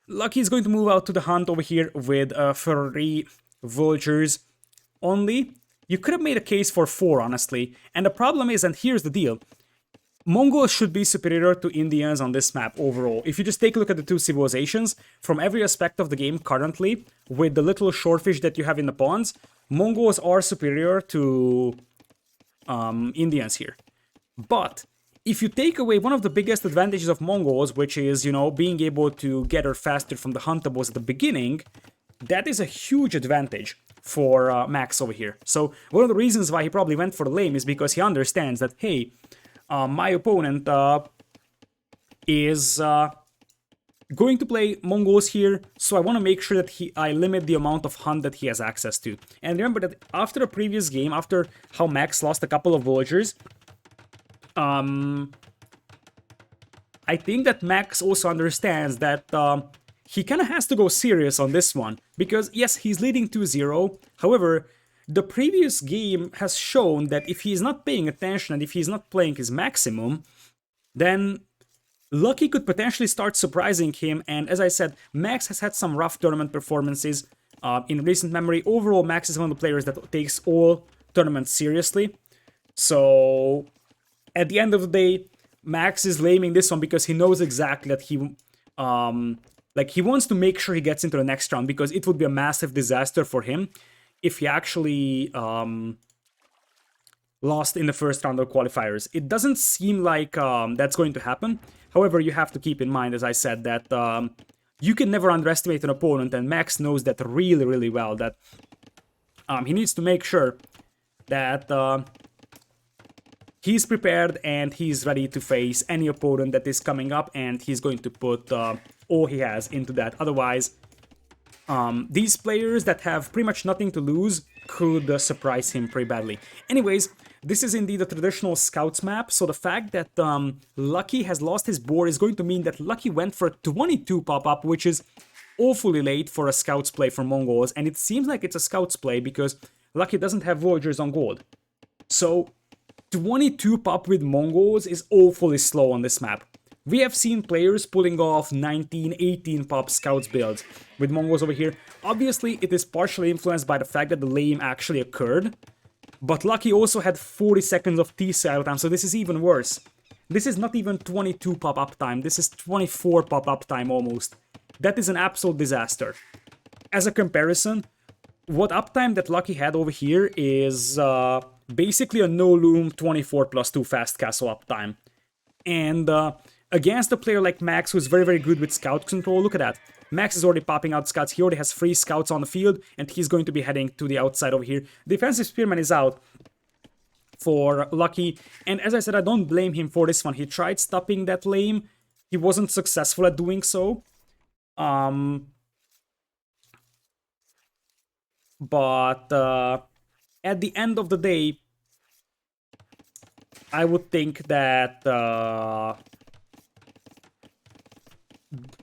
A: Lucky is going to move out to the hunt over here with 3 Villagers only. You could have made a case for 4, honestly. And the problem is, and here's the deal, Mongols should be superior to Indians on this map overall. If you just take a look at the two civilizations, from every aspect of the game currently, with the little shorefish that you have in the ponds, Mongols are superior to Indians here. But if you take away one of the biggest advantages of Mongols, which is, you know, being able to gather faster from the huntables at the beginning, that is a huge advantage for Max over here. So one of the reasons why he probably went for the lame is because he understands that, hey, my opponent is going to play Mongols here, so I want to make sure that I limit the amount of hunt that he has access to. And remember that after a previous game, after how Max lost a couple of villagers, I think that Max also understands that he kind of has to go serious on this one. Because yes, he's leading 2-0, however, the previous game has shown that if he's not paying attention and if he's not playing his maximum, then Lucky could potentially start surprising him. And as I said, Max has had some rough tournament performances in recent memory. Overall, Max is one of the players that takes all tournaments seriously. So at the end of the day, Max is laming this one because he knows exactly that he wants to make sure he gets into the next round, because it would be a massive disaster for him if he actually lost in the first round of qualifiers. It doesn't seem like that's going to happen. However, you have to keep in mind, as I said, that you can never underestimate an opponent, and Max knows that really, really well, that he needs to make sure that he's prepared and he's ready to face any opponent that is coming up, and he's going to put all he has into that. Otherwise, these players that have pretty much nothing to lose could surprise him pretty badly. Anyways, this is indeed a traditional Scouts map, so the fact that Lucky has lost his board is going to mean that Lucky went for a 22 pop-up, which is awfully late for a Scouts play for Mongols, and it seems like it's a Scouts play because Lucky doesn't have villagers on gold. So 22 pop with Mongols is awfully slow on this map. We have seen players pulling off 19, 18 pop Scouts builds with Mongols over here. Obviously, it is partially influenced by the fact that the lame actually occurred, but Lucky also had 40 seconds of T-cycle time, so this is even worse. This is not even 22 pop uptime, this is 24 pop uptime almost. That is an absolute disaster. As a comparison, what uptime that Lucky had over here is basically a no-loom 24+2 fast castle uptime. And against a player like Max, who's very, very good with scout control, look at that. Max is already popping out scouts. He already has 3 scouts on the field, and he's going to be heading to the outside over here. Defensive Spearman is out for Lucky, and as I said, I don't blame him for this one. He tried stopping that lame. He wasn't successful at doing so. But at the end of the day, I would think that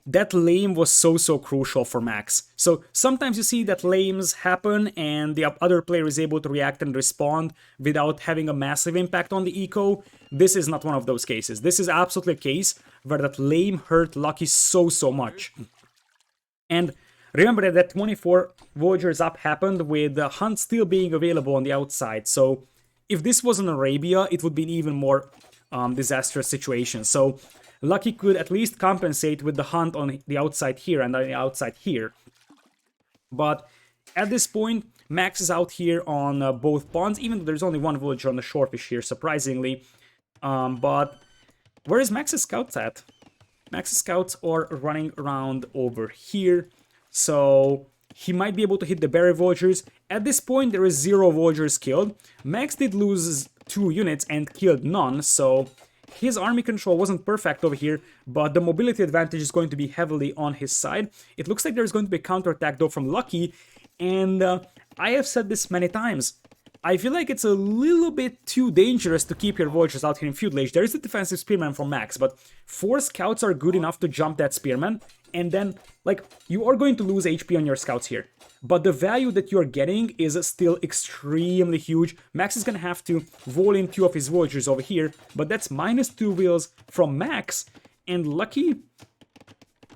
A: that lame was so crucial for Max. So sometimes you see that lames happen and the other player is able to react and respond without having a massive impact on the eco. This is not one of those cases. This is absolutely a case where that lame hurt Lucky so much. And remember that 24 Villagers up happened with the hunt still being available on the outside. So if this was in Arabia, it would be an even more disastrous situation. So Lucky could at least compensate with the hunt on the outside here and on the outside here. But at this point, Max is out here on both pawns, even though there's only one villager on the shorefish here, surprisingly. But where is Max's scouts at? Max's scouts are running around over here. So he might be able to hit the berry villagers. At this point, there is 0 villagers killed. Max did lose 2 units and killed none, so his army control wasn't perfect over here, but the mobility advantage is going to be heavily on his side. It looks like there's going to be a counterattack though from Lucky, and I have said this many times. I feel like it's a little bit too dangerous to keep your vultures out here in Feud Lage. There is a defensive spearman from Max, but 4 scouts are good enough to jump that spearman, and then, like, you are going to lose HP on your scouts here. But the value that you're getting is still extremely huge. Max is gonna have to wall in 2 of his vultures over here, but that's -2 wheels from Max, and Lucky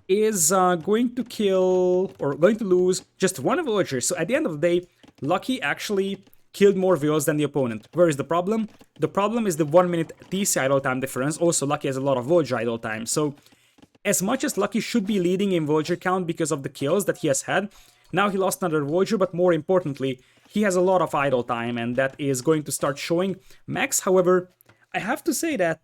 A: is going to kill, or going to lose, just 1 vulture. So at the end of the day, Lucky actually killed more wheels than the opponent. Where is the problem? The problem is the 1 minute TC idle time difference. Also, Lucky has a lot of vulture idle time. So as much as Lucky should be leading in vulture count because of the kills that he has had, now he lost another vulture, but more importantly, he has a lot of idle time, and that is going to start showing. Max, however, I have to say that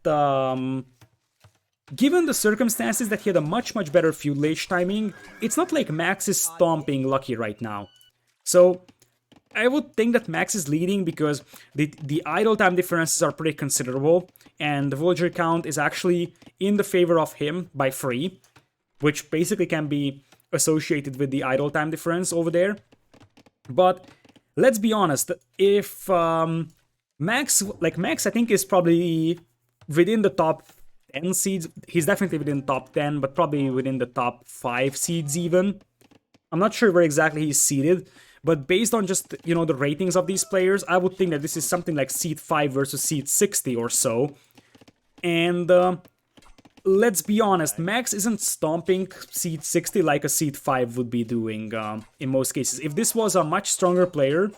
A: given the circumstances that he had a much better Feud Lage timing, it's not like Max is stomping Lucky right now. So I would think that Max is leading because the idle time differences are pretty considerable, and the vulture count is actually in the favor of him by 3, which basically can be associated with the idle time difference over there. But let's be honest, if Max I think is probably within the top 10 seeds. He's definitely within top 10, but probably within the top 5 seeds even. I'm not sure where exactly he's seeded, but based on just, you know, the ratings of these players, I would think that this is something like seed 5 versus seed 60 or so. And let's be honest, Max isn't stomping seed 60 like a seed 5 would be doing in most cases. If this was a much stronger player,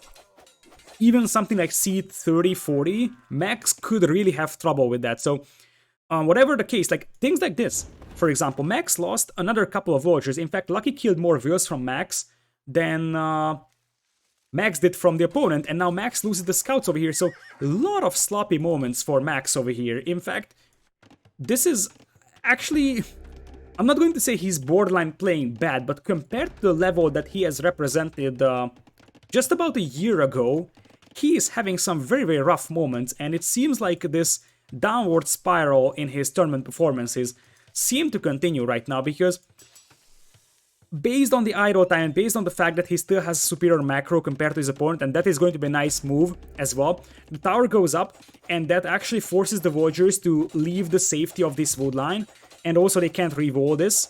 A: even something like seed 30, 40, Max could really have trouble with that. So whatever the case, like things like this, for example, Max lost another couple of vultures. In fact, Lucky killed more wheels from Max than Max did from the opponent, and now Max loses the scouts over here. So a lot of sloppy moments for Max over here. In fact, this is actually, I'm not going to say he's borderline playing bad, but compared to the level that he has represented just about a year ago, he is having some very rough moments, and it seems like this downward spiral in his tournament performances seem to continue right now, because based on the idle time, based on the fact that he still has superior macro compared to his opponent, and that is going to be a nice move as well, the tower goes up, and that actually forces the vultures to leave the safety of this wood line, and also they can't re-wall this,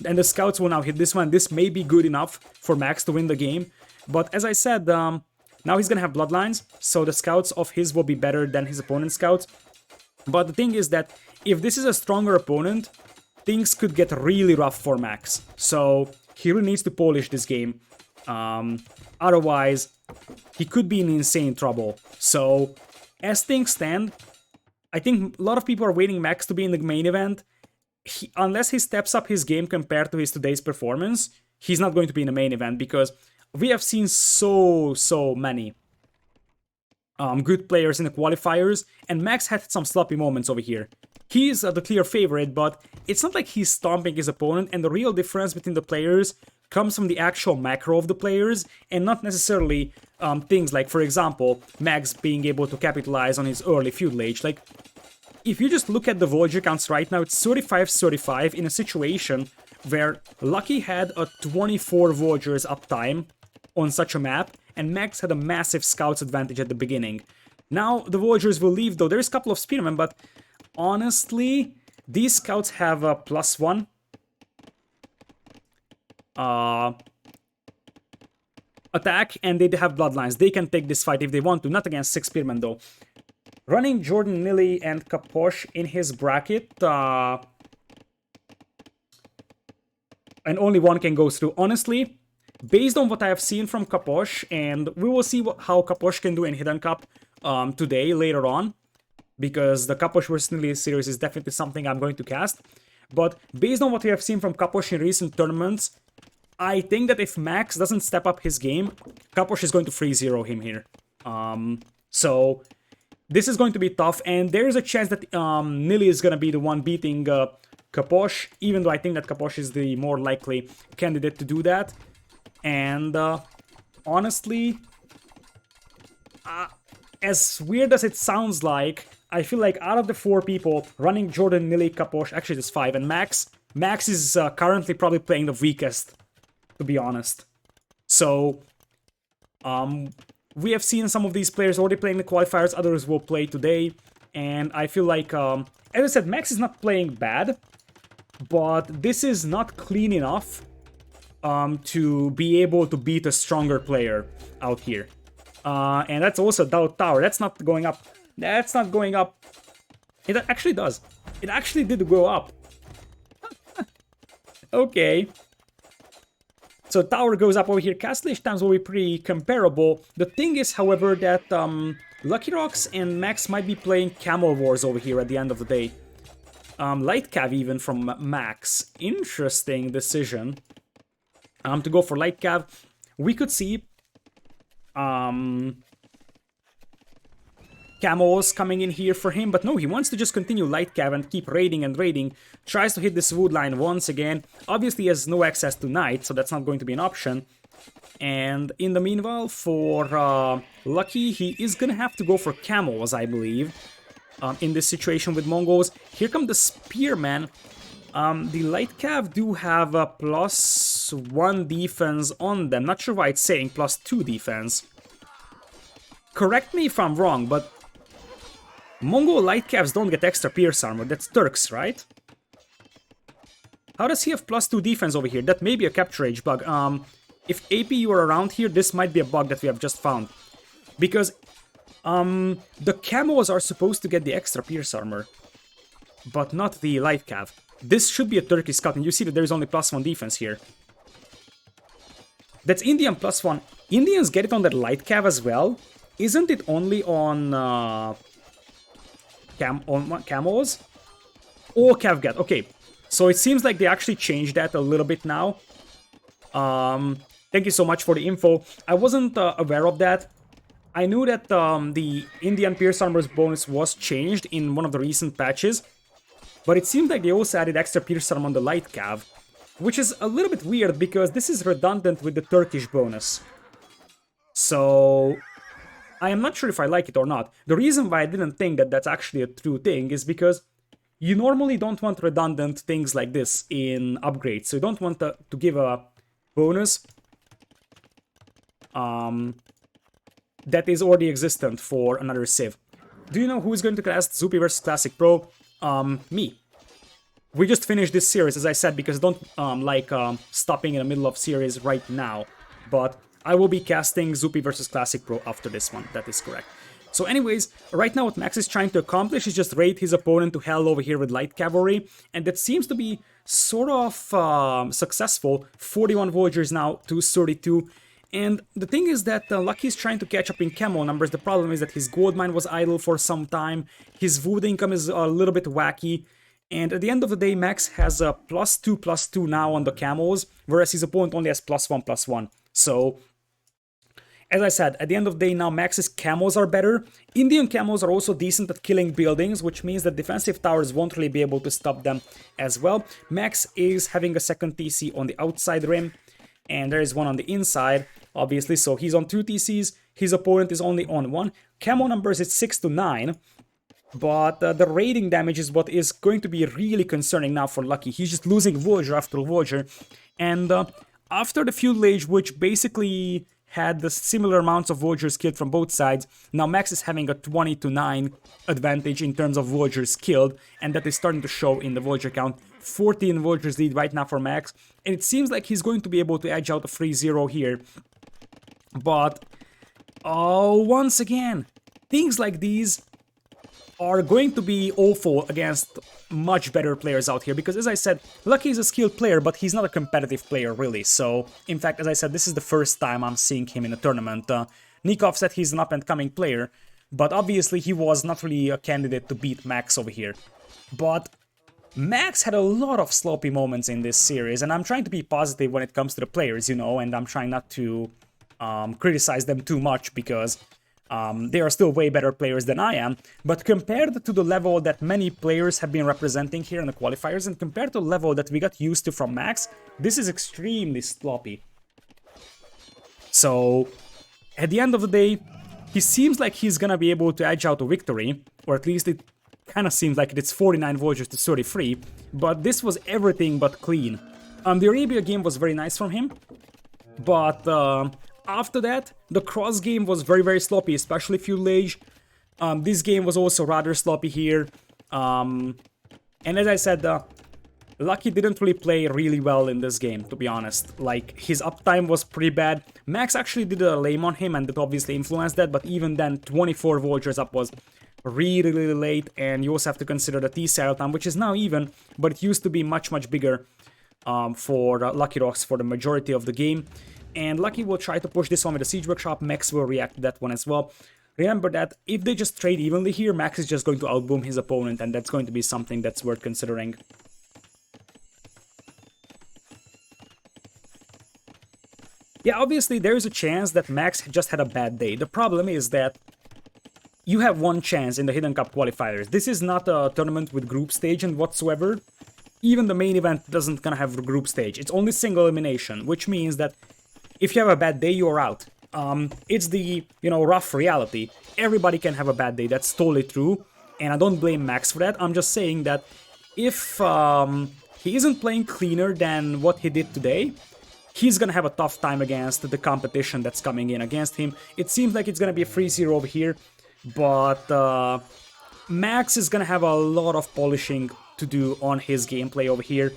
A: and the scouts will now hit this one. This may be good enough for Max to win the game, but as I said, now he's gonna have bloodlines, so the scouts of his will be better than his opponent's scouts. But the thing is that if this is a stronger opponent, things could get really rough for Max. So he really needs to polish this game. Otherwise, he could be in insane trouble. So as things stand, I think a lot of people are waiting Max to be in the main event. Unless he steps up his game compared to his today's performance, he's not going to be in the main event, because we have seen so many good players in the qualifiers, and Max had some sloppy moments over here. He's the clear favorite, but it's not like he's stomping his opponent, and the real difference between the players comes from the actual macro of the players, and not necessarily things like, for example, Max being able to capitalize on his early Feud Lage. Like, if you just look at the vulture counts right now, it's 35-35 in a situation where Lucky had a 24 vultures uptime on such a map, and Max had a massive scouts advantage at the beginning. Now the vultures will leave, though. There's a couple of spearmen, but honestly, these scouts have a +1 attack, and they have bloodlines. They can take this fight if they want to, not against 6 spearmen though. Running Jordan, Nili, and Kaposh in his bracket, and only one can go through. Honestly, based on what I have seen from Kaposh, and we will see how Kaposh can do in Hidden Cup today, later on, because the Kaposh vs Nili series is definitely something I'm going to cast. But based on what we have seen from Kaposh in recent tournaments, I think that if Max doesn't step up his game, Kaposh is going to 3-0 him here. So this is going to be tough, and there is a chance that Nili is going to be the one beating Kaposh, even though I think that Kaposh is the more likely candidate to do that. And honestly, as weird as it sounds like, I feel like out of the 4 people, running Jordan, Nili, Kaposh, actually there's 5, and Max is currently probably playing the weakest, to be honest. So, we have seen some of these players already playing the qualifiers, others will play today, and I feel like, as I said, Max is not playing bad, but this is not clean enough to be able to beat a stronger player out here. And that's also Doubt Tower. That's not going up. That's not going up. It actually does. It actually did go up. Okay. So tower goes up over here. Castleish times will be pretty comparable. The thing is, however, that Lucky Rocks and Max might be playing Camel Wars over here at the end of the day. Light Cav even from Max. Interesting decision. To go for Light Cav. We could see Camels coming in here for him, but no, he wants to just continue Light Cav and keep raiding and raiding. Tries to hit this wood line once again. Obviously he has no access to Knight, so that's not going to be an option. And in the meanwhile, for Lucky, he is gonna have to go for Camels, I believe, in this situation with Mongols. Here come the Spearmen. The Light Cav do have a +1 defense on them. Not sure why it's saying +2 defense. Correct me if I'm wrong, but Mongol Light Cavs don't get extra Pierce Armor. That's Turks, right? How does he have +2 defense over here? That may be a Capture Age bug. If AP you are around here, this might be a bug that we have just found. Because the Camos are supposed to get the extra Pierce Armor, but not the Light Cav. This should be a Turkish Scout, and you see that there's only +1 defense here. That's Indian +1. Indians get it on that Light Cav as well. Isn't it only on Camels? All Cav get. Okay, so it seems like they actually changed that a little bit now. Thank you so much for the info. I wasn't aware of that. I knew that the Indian Pierce Armor's bonus was changed in one of the recent patches, but it seems like they also added extra Pierce Armor on the Light Cav, which is a little bit weird because this is redundant with the Turkish bonus. So I am not sure if I like it or not. The reason why I didn't think that that's actually a true thing is because you normally don't want redundant things like this in upgrades. So you don't want to give a bonus that is already existent for another Civ. Do you know who is going to cast Zupi vs Classic Pro? Me. We just finished this series, as I said, because I don't like stopping in the middle of series right now. But I will be casting Zupi vs Classic Pro after this one, that is correct. So anyways, right now what Max is trying to accomplish is just raid his opponent to hell over here with Light Cavalry, and that seems to be sort of successful. 41 villagers now to 32. And the thing is that Lucky is trying to catch up in camo numbers. The problem is that his gold mine was idle for some time, his wood income is a little bit wacky, and at the end of the day, Max has a +2/+2 now on the camos, whereas his opponent only has +1/+1. So, as I said, at the end of the day now Max's camos are better. Indian camos are also decent at killing buildings, which means that defensive towers won't really be able to stop them as well. Max is having a second TC on the outside rim, and there is one on the inside, obviously, so he's on 2 TCs, his opponent is only on 1. Camo numbers is 6 to 9, but the raiding damage is what is going to be really concerning now for Lucky. He's just losing villager after villager, and after the feudal age, which basically had the similar amounts of villagers killed from both sides, now Max is having a 20 to 9 advantage in terms of villagers killed, and that is starting to show in the villager count. 14 villagers lead right now for Max, and it seems like he's going to be able to edge out a 3-0 here. But, once again, things like these are going to be awful against much better players out here, because as I said, Lucky is a skilled player, but he's not a competitive player really. So in fact, as I said, this is the first time I'm seeing him in a tournament. Nikov said he's an up-and-coming player, but obviously he was not really a candidate to beat Max over here. But Max had a lot of sloppy moments in this series, and I'm trying to be positive when it comes to the players, you know, and I'm trying not to criticize them too much, because they are still way better players than I am, but compared to the level that many players have been representing here in the qualifiers, and compared to the level that we got used to from Max, this is extremely sloppy. So, at the end of the day, he seems like he's gonna be able to edge out a victory, or at least it kind of seems like it's 49 villagers to 33, but this was everything but clean. The Arabia game was very nice from him, but after that, the cross game was very, very sloppy, especially Fuel Age. This game was also rather sloppy here. And as I said, Lucky didn't really play really well in this game, to be honest. Like, his uptime was pretty bad. Max actually did a lame on him, and that obviously influenced that, but even then, 24 Vultures up was really, really late, and you also have to consider the T-Cell time, which is now even, but it used to be much, much bigger for Lucky Rocks for the majority of the game. And Lucky will try to push this one with the Siege Workshop. Max will react to that one as well. Remember that if they just trade evenly here, Max is just going to outboom his opponent, and that's going to be something that's worth considering. Yeah, obviously there is a chance that Max just had a bad day. The problem is that you have one chance in the Hidden Cup qualifiers. This is not a tournament with group stage and whatsoever. Even the main event doesn't gonna have a group stage. It's only single elimination, which means that if you have a bad day, you're out. It's the, rough reality. Everybody can have a bad day, that's totally true. And I don't blame Max for that. I'm just saying that if he isn't playing cleaner than what he did today, he's gonna have a tough time against the competition that's coming in against him. It seems like it's gonna be a 3-0 over here, but Max is gonna have a lot of polishing to do on his gameplay over here.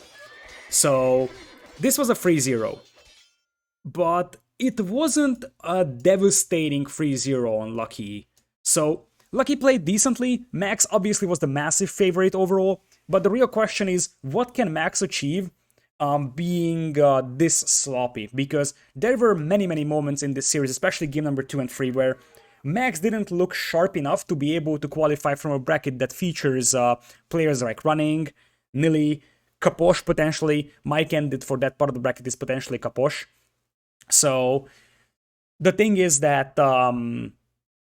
A: So this was a 3-0, but it wasn't a devastating 3-0 on Lucky. So Lucky played decently. Max obviously was the massive favorite overall, but the real question is, what can Max achieve being this sloppy? Because there were many, many moments in this series, especially game number 2 and 3, where Max didn't look sharp enough to be able to qualify from a bracket that features players like Running, Nili, Kaposh potentially. My candidate for that part of the bracket is potentially Kaposh. So the thing is that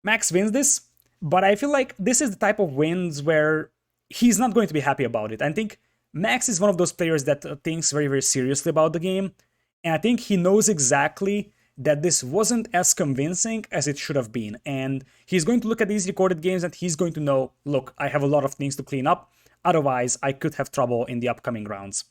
A: Max wins this, but I feel like this is the type of wins where he's not going to be happy about it. I think Max is one of those players that thinks very, very seriously about the game, and I think he knows exactly that this wasn't as convincing as it should have been, and he's going to look at these recorded games and he's going to know, look, I have a lot of things to clean up, otherwise I could have trouble in the upcoming rounds.